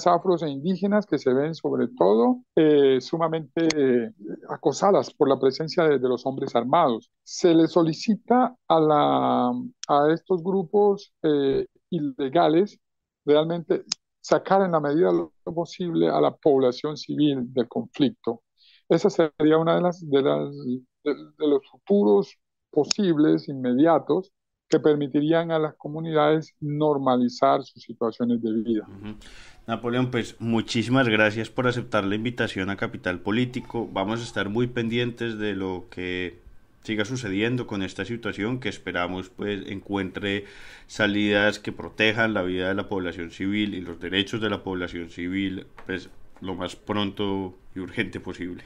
afros e indígenas que se ven sobre todo sumamente acosadas por la presencia de los hombres armados. Se les solicita a estos grupos ilegales realmente sacar en la medida de lo posible a la población civil del conflicto. Esa sería una de los futuros posibles, inmediatos, que permitirían a las comunidades normalizar sus situaciones de vida. Napoleón, pues muchísimas gracias por aceptar la invitación a Capital Político. Vamos a estar muy pendientes de lo que siga sucediendo con esta situación, que esperamos pues encuentre salidas que protejan la vida de la población civil y los derechos de la población civil pues lo más pronto y urgente posible.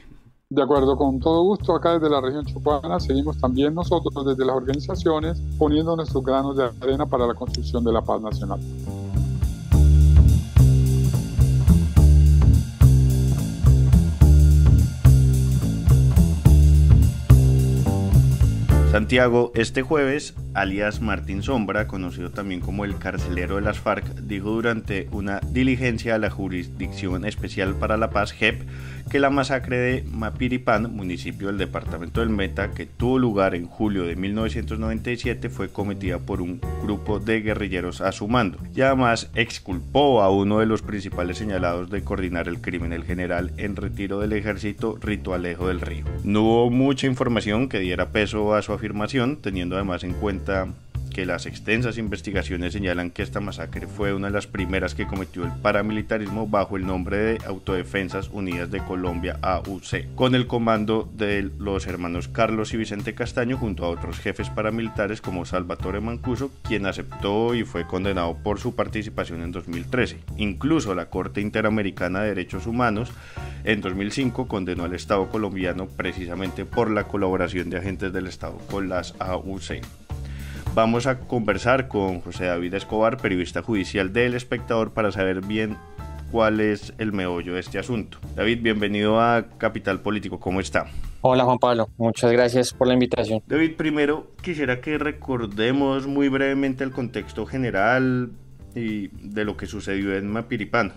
De acuerdo, con todo gusto, acá desde la región chocuana seguimos también nosotros desde las organizaciones poniendo nuestros granos de arena para la construcción de la paz nacional. Santiago, este jueves, alias Martín Sombra, conocido también como el carcelero de las FARC, dijo durante una diligencia a la Jurisdicción Especial para la Paz, JEP, que la masacre de Mapiripán, municipio del departamento del Meta, que tuvo lugar en julio de 1997, fue cometida por un grupo de guerrilleros a su mando. Y además exculpó a uno de los principales señalados de coordinar el crimen, el general en retiro del ejército, Rito Alejo del Río. No hubo mucha información que diera peso a su afirmación, teniendo además en cuenta que las extensas investigaciones señalan que esta masacre fue una de las primeras que cometió el paramilitarismo bajo el nombre de Autodefensas Unidas de Colombia, AUC, con el comando de los hermanos Carlos y Vicente Castaño junto a otros jefes paramilitares como Salvatore Mancuso, quien aceptó y fue condenado por su participación en 2013. Incluso la Corte Interamericana de Derechos Humanos en 2005 condenó al Estado colombiano precisamente por la colaboración de agentes del Estado con las AUC. Vamos a conversar con José David Escobar, periodista judicial de El Espectador, para saber bien cuál es el meollo de este asunto. David, bienvenido a Capital Político, ¿cómo está? Hola Juan Pablo, muchas gracias por la invitación. David, primero quisiera que recordemos muy brevemente el contexto general y de lo que sucedió en Mapiripán.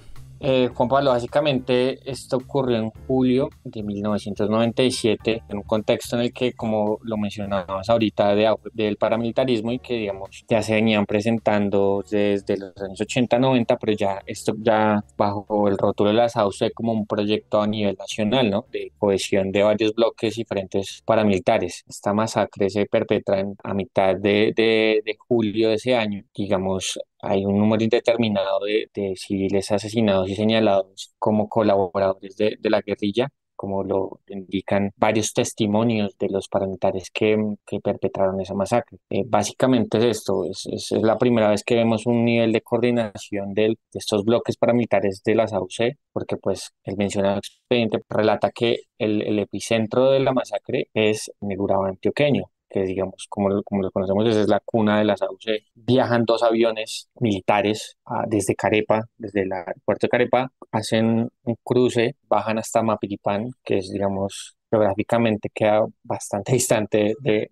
Juan Pablo, básicamente esto ocurrió en julio de 1997, en un contexto en el que, como lo mencionabas ahorita, del paramilitarismo y que, digamos, ya se venían presentando desde los años 80-90, pero esto ya bajo el rótulo de la SAUCE como un proyecto a nivel nacional, ¿no? De cohesión de varios bloques y frentes paramilitares. Esta masacre se perpetra a mitad de julio de ese año, digamos. Hay un número indeterminado de civiles asesinados y señalados como colaboradores de la guerrilla, como lo indican varios testimonios de los paramilitares que perpetraron esa masacre. Básicamente es esto, es la primera vez que vemos un nivel de coordinación de estos bloques paramilitares de las AUC, porque pues el mencionado expediente relata que el epicentro de la masacre es en el Urabá antioqueño, que digamos, como lo conocemos, esa es la cuna de las AUC. Viajan dos aviones militares desde Carepa, desde el aeropuerto de Carepa, hacen un cruce, bajan hasta Mapiripán, que es, digamos, geográficamente queda bastante distante de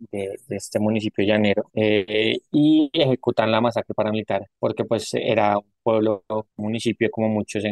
este municipio llanero, y ejecutan la masacre paramilitar, porque pues era un pueblo, un municipio como muchos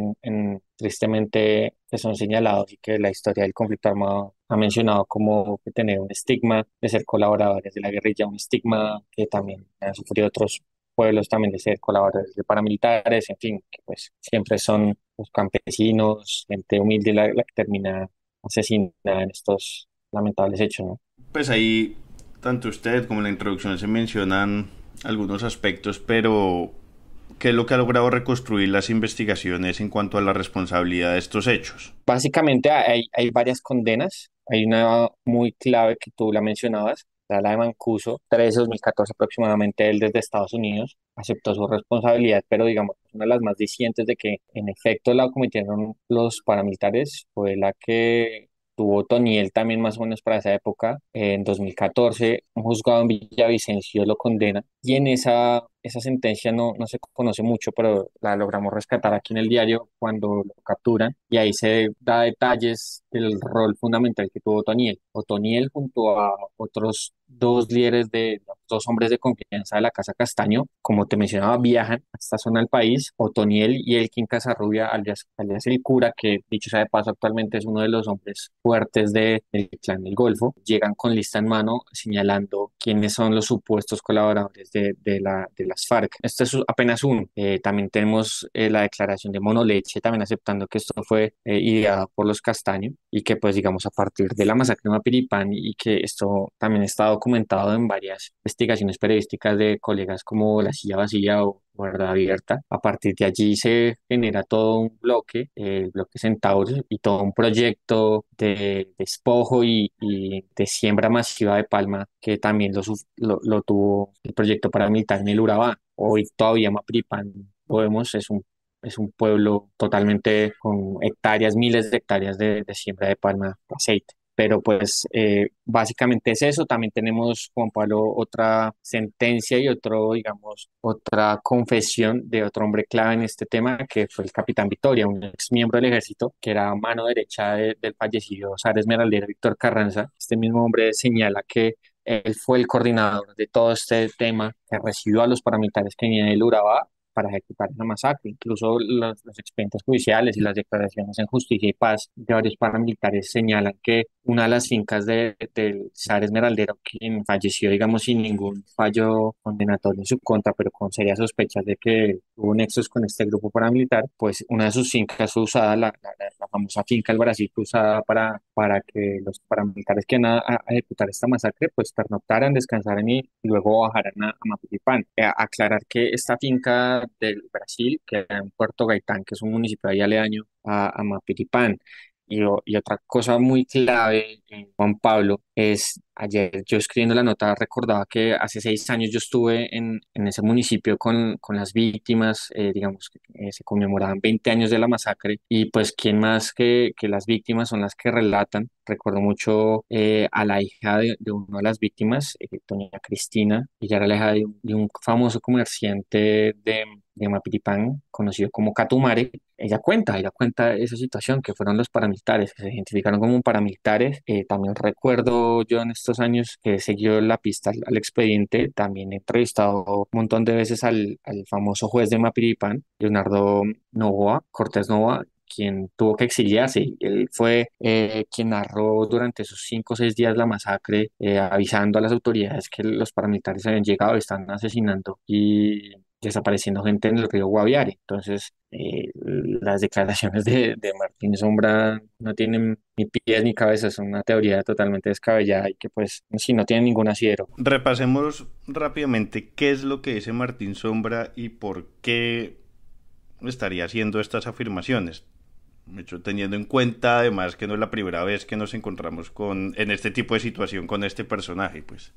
tristemente que son señalados y que la historia del conflicto armado ha mencionado como que tener un estigma de ser colaboradores de la guerrilla, un estigma que también han sufrido otros pueblos también de ser colaboradores de paramilitares, en fin, que pues siempre son los campesinos, gente humilde la que termina asesinada en estos lamentables hechos, ¿no? Pues ahí, tanto usted como en la introducción se mencionan algunos aspectos, pero ¿qué es lo que ha logrado reconstruir las investigaciones en cuanto a la responsabilidad de estos hechos? Básicamente hay varias condenas. Hay una muy clave que tú la mencionabas, la de Mancuso, 13 de 2014 aproximadamente. Él desde Estados Unidos aceptó su responsabilidad, pero digamos, una de las más dicientes de que en efecto la cometieron los paramilitares fue la que tuvo Toniel también más o menos para esa época. En 2014 un juzgado en Villavicencio lo condena y en esa sentencia no se conoce mucho, pero la logramos rescatar aquí en el diario cuando lo capturan, y ahí se da detalles del rol fundamental que tuvo Otoniel. Otoniel junto a otros dos líderes dos hombres de confianza de la Casa Castaño, como te mencionaba, viajan a esta zona del país. Otoniel y Elkin Casarrubia, alias el cura, que dicho sea de paso actualmente es uno de los hombres fuertes del Clan del Golfo, llegan con lista en mano señalando quiénes son los supuestos colaboradores de las FARC. Este es apenas uno. También tenemos la declaración de Monoleche, también aceptando que esto fue ideado por los Castaño y que pues digamos a partir de la masacre de Mapiripán, y que esto también está documentado en varias investigaciones periodísticas de colegas como La Silla Vacía o Verdad Abierta. A partir de allí se genera todo un bloque, el bloque Centaurus, y todo un proyecto de despojo y de siembra masiva de palma que también lo tuvo el proyecto paramilitar en el Urabá. Hoy todavía Mapiripán, lo vemos, es un pueblo totalmente con hectáreas, miles de hectáreas de siembra de palma de aceite. Pero pues básicamente es eso. También tenemos, Juan Pablo, otra sentencia y digamos, otra confesión de otro hombre clave en este tema, que fue el capitán Vitoria, un ex miembro del ejército, que era mano derecha del fallecido zar esmeraldero Víctor Carranza. Este mismo hombre señala que él fue el coordinador de todo este tema, que recibió a los paramilitares que venían del Urabá para ejecutar la masacre. Incluso los expedientes judiciales y las declaraciones en Justicia y Paz de varios paramilitares señalan que una de las fincas del zar esmeraldero, quien falleció, digamos, sin ningún fallo condenatorio en su contra, pero con serias sospechas de que hubo nexos con este grupo paramilitar, pues una de sus fincas fue usada, la famosa finca del Brasil, fue usada para que los paramilitares que iban a ejecutar esta masacre, pues pernoctaran, descansaran y luego bajaran a Mapiripán. Aclarar que esta finca del Brasil, que era en Puerto Gaitán, que es un municipio ahí aledaño a Mapiripán. Y otra cosa muy clave, Juan Pablo, es ayer yo escribiendo la nota recordaba que hace 6 años yo estuve en ese municipio con las víctimas, digamos que se conmemoraban 20 años de la masacre, y pues quién más que las víctimas son las que relatan. Recuerdo mucho a la hija de una de las víctimas, doña Cristina. Ella era la hija de un famoso comerciante de Mapiripán, conocido como Catumare. Ella cuenta esa situación, que fueron los paramilitares, que se identificaron como paramilitares. También recuerdo yo en estos años que he seguido la pista al expediente, también he entrevistado un montón de veces al famoso juez de Mapiripán, Leonardo Novoa, Cortés Novoa, quien tuvo que exiliarse. Él fue quien narró durante esos 5 o 6 días la masacre, avisando a las autoridades que los paramilitares habían llegado y estaban asesinando y desapareciendo gente en el río Guaviare. Entonces, las declaraciones de Martín Sombra no tienen ni pies ni cabeza, es una teoría totalmente descabellada y que pues sí, no tiene ningún asidero. Repasemos rápidamente qué es lo que dice Martín Sombra y por qué estaría haciendo estas afirmaciones. Hecho, teniendo en cuenta además que no es la primera vez que nos encontramos en este tipo de situación con este personaje, pues.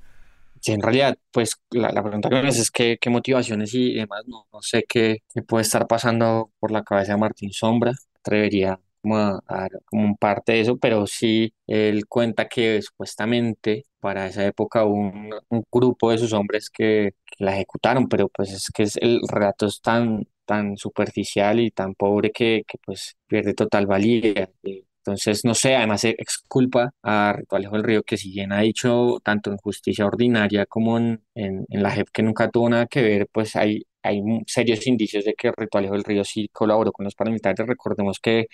Sí, en realidad, pues la pregunta que me haces es qué motivaciones y demás, no sé qué puede estar pasando por la cabeza de Martín Sombra. Atrevería como a dar como un parte de eso, pero sí él cuenta que supuestamente para esa época hubo un grupo de sus hombres que la ejecutaron, pero pues es que el relato es tan superficial y tan pobre que pues pierde total valía. Entonces, no sé, además se exculpa a Rito Alejo del Río, que si bien ha dicho tanto en Justicia Ordinaria como en la JEP que nunca tuvo nada que ver, pues hay serios indicios de que Rito Alejo del Río sí colaboró con los paramilitares. Recordemos que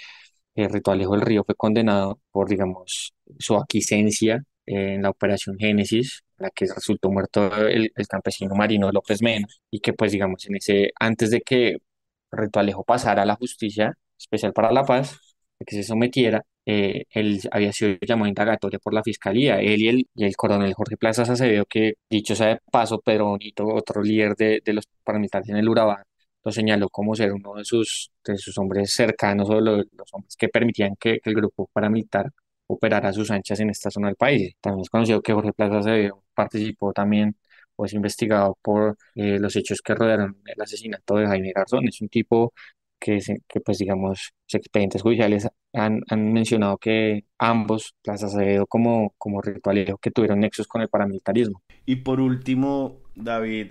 Rito Alejo del Río fue condenado por, digamos, su aquiescencia en la Operación Génesis, en la que resultó muerto el campesino Marino López Mena, y que pues digamos antes de que Rito Alejo pasara a la Justicia Especial para la Paz, de que se sometiera, él había sido llamado a indagatoria por la Fiscalía, él y el coronel Jorge Plazas Acevedo, que dicho sea de paso, Pedro Bonito, otro líder de los paramilitares en el Urabá, lo señaló como ser uno de sus hombres cercanos o los hombres que permitían que el grupo paramilitar operara a sus anchas en esta zona del país. También es conocido que Jorge Plaza Acevedo participó también o es investigado por los hechos que rodearon el asesinato de Jaime Garzón. Es un tipo que pues digamos, los expedientes judiciales han mencionado que ambos, Plaza Acevedo como Rito Alejo, que tuvieron nexos con el paramilitarismo. Y por último, David,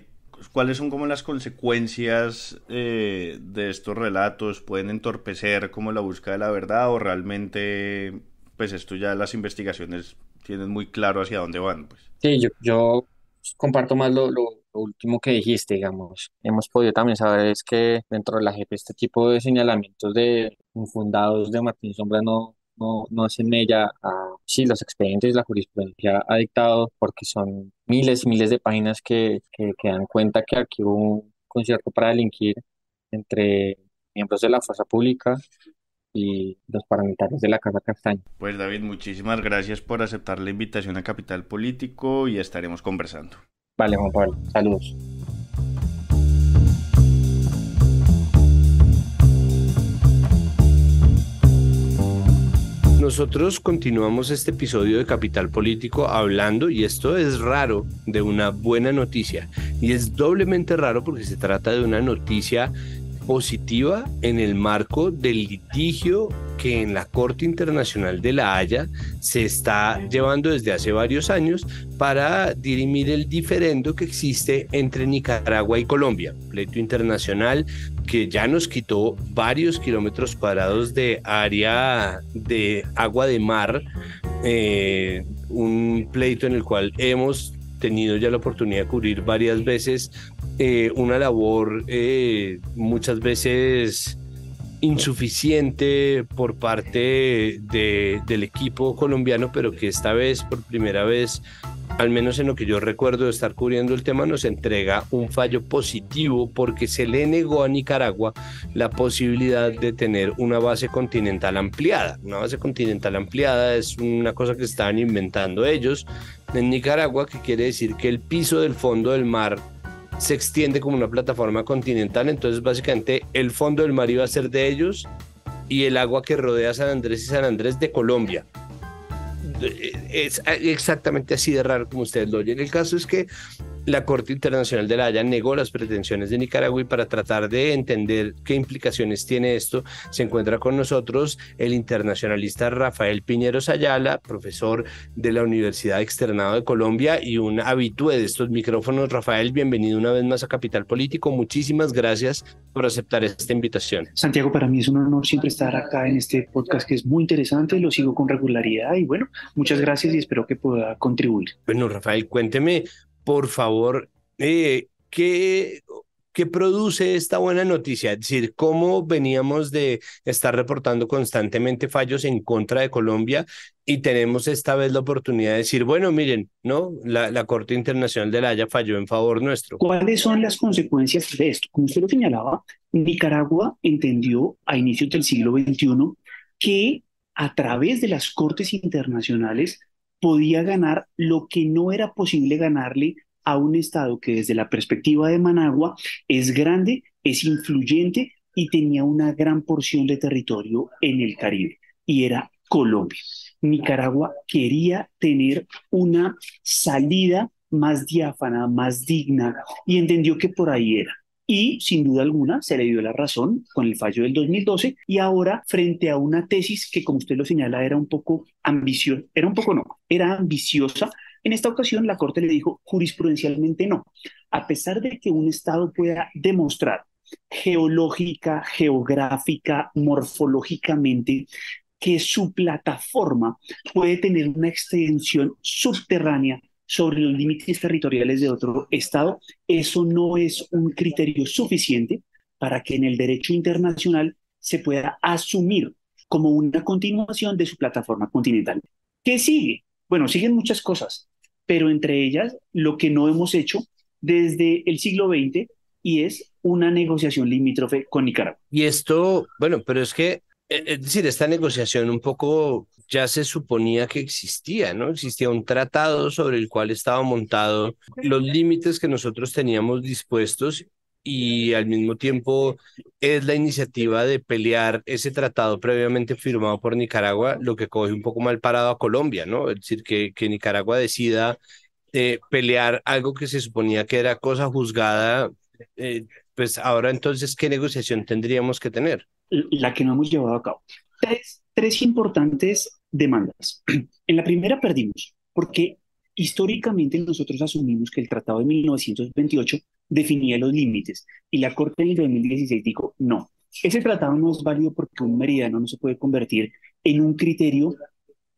¿cuáles son como las consecuencias de estos relatos? ¿Pueden entorpecer como la búsqueda de la verdad o realmente, pues esto ya las investigaciones tienen muy claro hacia dónde van, pues? Sí, yo comparto más lo último que dijiste, digamos. Hemos podido también saber es que dentro de la JEP este tipo de señalamientos de infundados de Martín Sombra no hacen ella sí, los expedientes, la jurisprudencia ha dictado, porque son miles y miles de páginas que dan cuenta que aquí hubo un concierto para delinquir entre miembros de la fuerza pública y los paramilitares de la Casa Castaño. Pues David, muchísimas gracias por aceptar la invitación a Capital Político y estaremos conversando. Vale, Juan Pablo, saludos. Nosotros continuamos este episodio de Capital Político hablando, y esto es raro, de una buena noticia. Y es doblemente raro porque se trata de una noticia positiva en el marco del litigio que en la Corte Internacional de La Haya se está llevando desde hace varios años para dirimir el diferendo que existe entre Nicaragua y Colombia. Pleito internacional que ya nos quitó varios kilómetros cuadrados de área de agua de mar, un pleito en el cual hemos tenido ya la oportunidad de cubrir varias veces, una labor muchas veces insuficiente por parte del equipo colombiano, pero que esta vez, por primera vez, al menos en lo que yo recuerdo de estar cubriendo el tema, nos entrega un fallo positivo porque se le negó a Nicaragua la posibilidad de tener una base continental ampliada. Una base continental ampliada es una cosa que estaban inventando ellos en Nicaragua, que quiere decir que el piso del fondo del mar se extiende como una plataforma continental. Entonces básicamente el fondo del mar iba a ser de ellos y el agua que rodea San Andrés y San Andrés de Colombia. Es exactamente así de raro como ustedes lo oyen. El caso es que la Corte Internacional de La Haya negó las pretensiones de Nicaragua, y para tratar de entender qué implicaciones tiene esto, se encuentra con nosotros el internacionalista Rafael Piñeros Ayala, profesor de la Universidad Externado de Colombia y un habitué de estos micrófonos. Rafael, bienvenido una vez más a Capital Político. Muchísimas gracias por aceptar esta invitación. Santiago, para mí es un honor siempre estar acá en este podcast que es muy interesante, lo sigo con regularidad y bueno, muchas gracias y espero que pueda contribuir. Bueno, Rafael, cuénteme, por favor, ¿qué produce esta buena noticia? Es decir, ¿cómo veníamos de estar reportando constantemente fallos en contra de Colombia y tenemos esta vez la oportunidad de decir, bueno, miren, ¿no? La Corte Internacional de La Haya falló en favor nuestro? ¿Cuáles son las consecuencias de esto? Como usted lo señalaba, Nicaragua entendió a inicios del siglo XXI que a través de las cortes internacionales podía ganar lo que no era posible ganarle a un Estado que desde la perspectiva de Managua es grande, es influyente y tenía una gran porción de territorio en el Caribe, y era Colombia. Nicaragua quería tener una salida más diáfana, más digna, y entendió que por ahí era. y sin duda alguna se le dio la razón con el fallo del 2012 y ahora frente a una tesis que como usted lo señala era un poco ambiciosa, era un poco no, era ambiciosa. En esta ocasión la Corte le dijo jurisprudencialmente no, a pesar de que un Estado pueda demostrar geológica, geográfica, morfológicamente que su plataforma puede tener una extensión subterránea sobre los límites territoriales de otro Estado, eso no es un criterio suficiente para que en el derecho internacional se pueda asumir como una continuación de su plataforma continental. ¿Qué sigue? Bueno, siguen muchas cosas, pero entre ellas lo que no hemos hecho desde el siglo XX y es una negociación limítrofe con Nicaragua. Y esto, bueno, pero es que, es decir, esta negociación un poco ya se suponía que existía, ¿no? Existía un tratado sobre el cual estaba montado los límites que nosotros teníamos dispuestos y al mismo tiempo es la iniciativa de pelear ese tratado previamente firmado por Nicaragua, lo que coge un poco mal parado a Colombia, ¿no? Es decir, que Nicaragua decida pelear algo que se suponía que era cosa juzgada, pues ahora entonces, ¿qué negociación tendríamos que tener? La que no hemos llevado a cabo. Tres importantes demandas. En la primera perdimos, porque históricamente nosotros asumimos que el Tratado de 1928 definía los límites y la Corte en el 2016 dijo no. Ese tratado no es válido porque un meridiano no se puede convertir en un criterio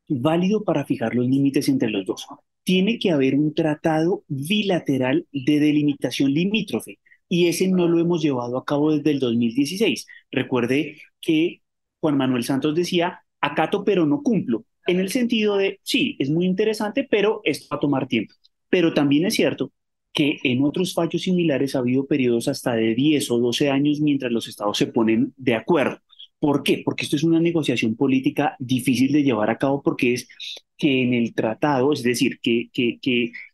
válido para fijar los límites entre los dos. Tiene que haber un tratado bilateral de delimitación limítrofe y ese no lo hemos llevado a cabo desde el 2016. Recuerde que Juan Manuel Santos decía, acato pero no cumplo, en el sentido de, sí, es muy interesante, pero esto va a tomar tiempo. Pero también es cierto que en otros fallos similares ha habido periodos hasta de 10 o 12 años mientras los estados se ponen de acuerdo. ¿Por qué? Porque esto es una negociación política difícil de llevar a cabo porque es que en el tratado, es decir, que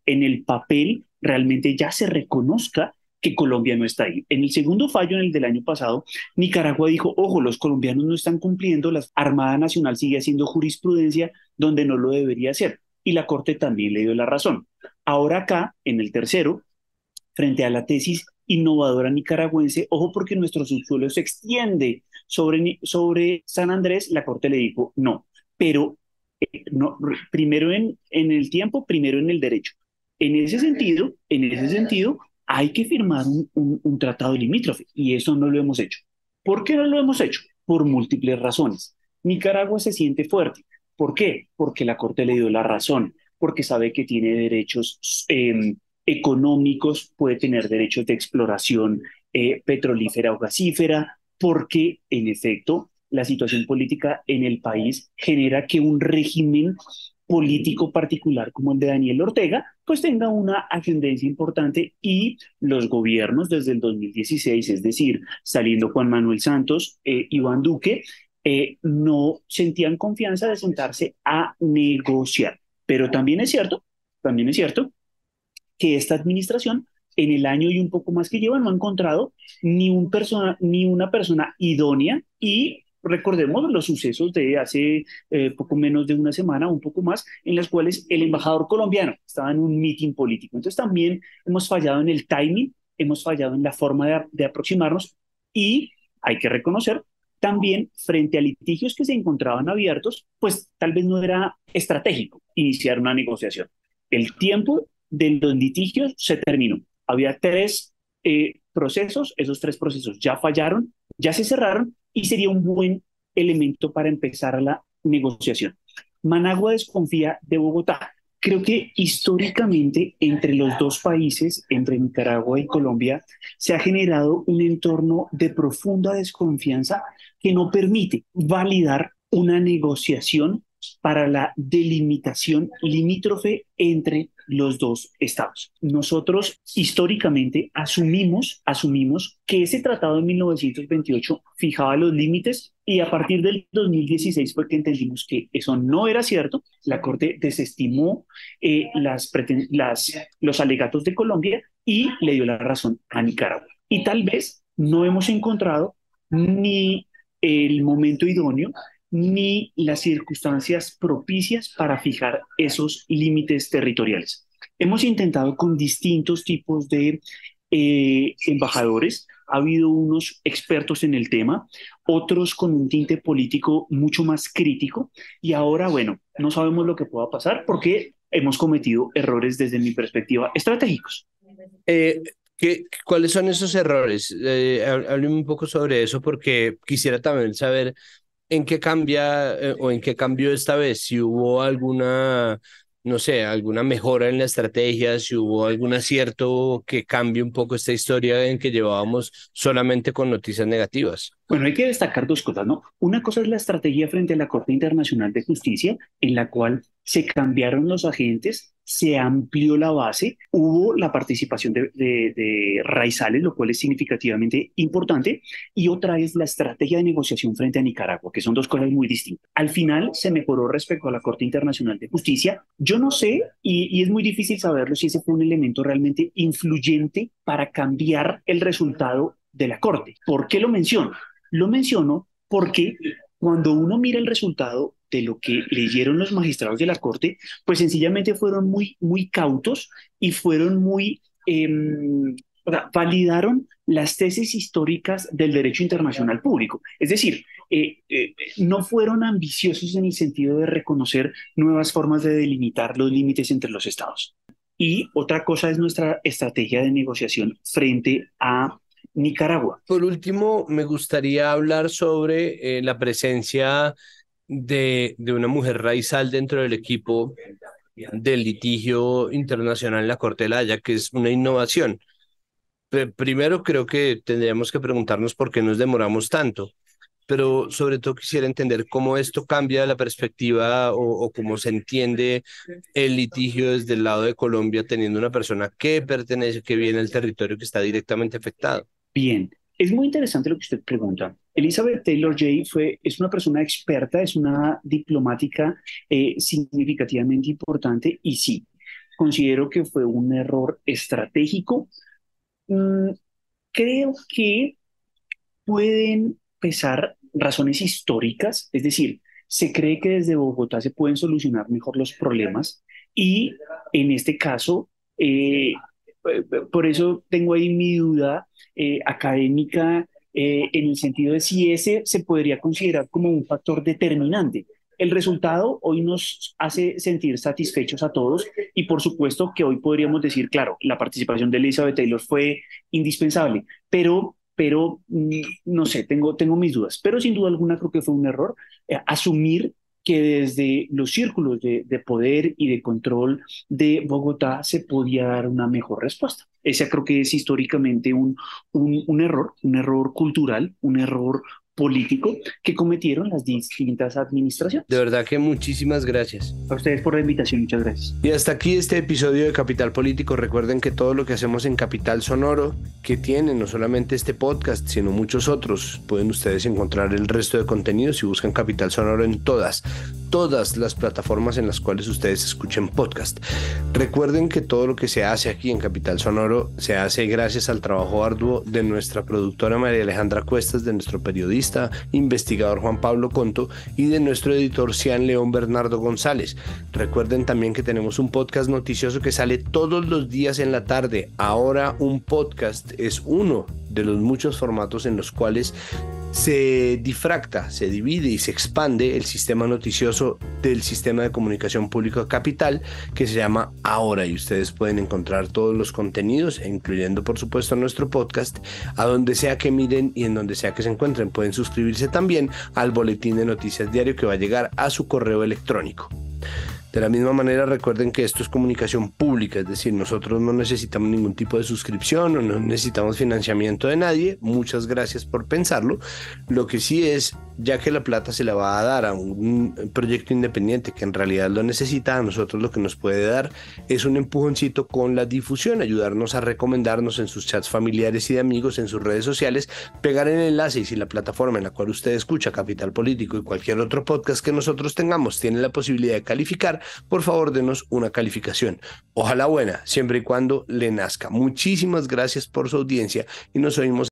en el papel realmente ya se reconozca que Colombia no está ahí. En el segundo fallo, en el del año pasado, Nicaragua dijo, ojo, los colombianos no están cumpliendo, la Armada Nacional sigue haciendo jurisprudencia donde no lo debería hacer. Y la Corte también le dio la razón. Ahora acá, en el tercero, frente a la tesis innovadora nicaragüense, ojo porque nuestro subsuelo se extiende sobre San Andrés, la Corte le dijo no, pero no, primero en el tiempo, primero en el derecho. En ese sentido, hay que firmar un tratado limítrofe y eso no lo hemos hecho. ¿Por qué no lo hemos hecho? Por múltiples razones. Nicaragua se siente fuerte. ¿Por qué? Porque la Corte le dio la razón, porque sabe que tiene derechos económicos, puede tener derechos de exploración petrolífera o gasífera, porque en efecto la situación política en el país genera que un régimen político particular como el de Daniel Ortega, pues tenga una ascendencia importante y los gobiernos desde el 2016, es decir, saliendo Juan Manuel Santos, Iván Duque, no sentían confianza de sentarse a negociar. Pero también es cierto que esta administración en el año y un poco más que lleva no ha encontrado ni una persona idónea y recordemos los sucesos de hace poco menos de una semana, un poco más, en las cuales el embajador colombiano estaba en un meeting político. Entonces también hemos fallado en el timing, hemos fallado en la forma de aproximarnos y hay que reconocer también frente a litigios que se encontraban abiertos, pues tal vez no era estratégico iniciar una negociación. El tiempo de los litigios se terminó. Había tres procesos, esos tres procesos ya fallaron, ya se cerraron y sería un buen elemento para empezar la negociación. Managua desconfía de Bogotá. Creo que históricamente entre los dos países, entre Nicaragua y Colombia, se ha generado un entorno de profunda desconfianza que no permite validar una negociación para la delimitación limítrofe entre los dos estados. Nosotros históricamente asumimos que ese tratado de 1928 fijaba los límites y a partir del 2016 fue que entendimos que eso no era cierto. La Corte desestimó los alegatos de Colombia y le dio la razón a Nicaragua. Y tal vez no hemos encontrado ni el momento idóneo ni las circunstancias propicias para fijar esos límites territoriales. Hemos intentado con distintos tipos de embajadores, ha habido unos expertos en el tema, otros con un tinte político mucho más crítico, y ahora, bueno, no sabemos lo que pueda pasar porque hemos cometido errores desde mi perspectiva estratégicos. ¿Cuáles son esos errores? Hábleme un poco sobre eso porque quisiera también saber en qué cambia o en qué cambió esta vez, si hubo alguna, no sé, alguna mejora en la estrategia, si hubo algún acierto que cambie un poco esta historia en que llevábamos solamente con noticias negativas. Bueno, hay que destacar dos cosas, ¿no? Una cosa es la estrategia frente a la Corte Internacional de Justicia, en la cual se cambiaron los agentes, se amplió la base, hubo la participación de raizales, lo cual es significativamente importante, y otra es la estrategia de negociación frente a Nicaragua, que son dos cosas muy distintas. Al final se mejoró respecto a la Corte Internacional de Justicia. Yo no sé, y es muy difícil saberlo, si ese fue un elemento realmente influyente para cambiar el resultado de la Corte. ¿Por qué lo menciono? Lo menciono porque cuando uno mira el resultado de lo que leyeron los magistrados de la Corte, pues sencillamente fueron muy cautos y fueron validaron las tesis históricas del derecho internacional público. Es decir, no fueron ambiciosos en el sentido de reconocer nuevas formas de delimitar los límites entre los estados. Y otra cosa es nuestra estrategia de negociación frente a Nicaragua. Por último, me gustaría hablar sobre la presencia de una mujer raizal dentro del equipo del litigio internacional en la Corte de la Haya, que es una innovación. Primero, creo que tendríamos que preguntarnos por qué nos demoramos tanto, pero sobre todo quisiera entender cómo esto cambia la perspectiva o cómo se entiende el litigio desde el lado de Colombia, teniendo una persona que pertenece, que viene al territorio que está directamente afectado. Bien, es muy interesante lo que usted pregunta. Elizabeth Taylor-Jay es una persona experta, es una diplomática significativamente importante y sí, considero que fue un error estratégico. Creo que pueden pesar razones históricas, es decir, se cree que desde Bogotá se pueden solucionar mejor los problemas y en este caso, por eso tengo ahí mi duda académica en el sentido de si ese se podría considerar como un factor determinante. El resultado hoy nos hace sentir satisfechos a todos y por supuesto que hoy podríamos decir, claro, la participación de Elizabeth Taylor fue indispensable, pero no sé, tengo mis dudas. Pero sin duda alguna creo que fue un error asumir que desde los círculos de poder y de control de Bogotá se podía dar una mejor respuesta. Ese creo que es históricamente un error cultural, un error político que cometieron las distintas administraciones. De verdad que muchísimas gracias. A ustedes por la invitación, muchas gracias. Y hasta aquí este episodio de Capital Político. Recuerden que todo lo que hacemos en Capital Sonoro, que tiene no solamente este podcast, sino muchos otros, pueden ustedes encontrar el resto de contenidos si buscan Capital Sonoro en todas las plataformas en las cuales ustedes escuchen podcast. Recuerden que todo lo que se hace aquí en Capital Sonoro se hace gracias al trabajo arduo de nuestra productora María Alejandra Cuestas, de nuestro periodista, investigador Juan Pablo Conto y de nuestro editor Cian León Bernardo González. Recuerden también que tenemos un podcast noticioso que sale todos los días en la tarde. Ahora un podcast es uno de los muchos formatos en los cuales se difracta, se divide y se expande el sistema noticioso del sistema de comunicación pública Capital, que se llama Ahora, y ustedes pueden encontrar todos los contenidos, incluyendo por supuesto nuestro podcast, a donde sea que miren y en donde sea que se encuentren. Pueden suscribirse también al boletín de noticias diario que va a llegar a su correo electrónico. De la misma manera, recuerden que esto es comunicación pública, es decir, nosotros no necesitamos ningún tipo de suscripción o no necesitamos financiamiento de nadie. Muchas gracias por pensarlo. Lo que sí es, ya que la plata se la va a dar a un proyecto independiente que en realidad lo necesita, a nosotros lo que nos puede dar es un empujoncito con la difusión, ayudarnos a recomendarnos en sus chats familiares y de amigos, en sus redes sociales, pegar el enlace, y si la plataforma en la cual usted escucha Capital Político y cualquier otro podcast que nosotros tengamos tiene la posibilidad de calificar, por favor denos una calificación, ojalá buena, siempre y cuando le nazca. Muchísimas gracias por su audiencia y nos oímos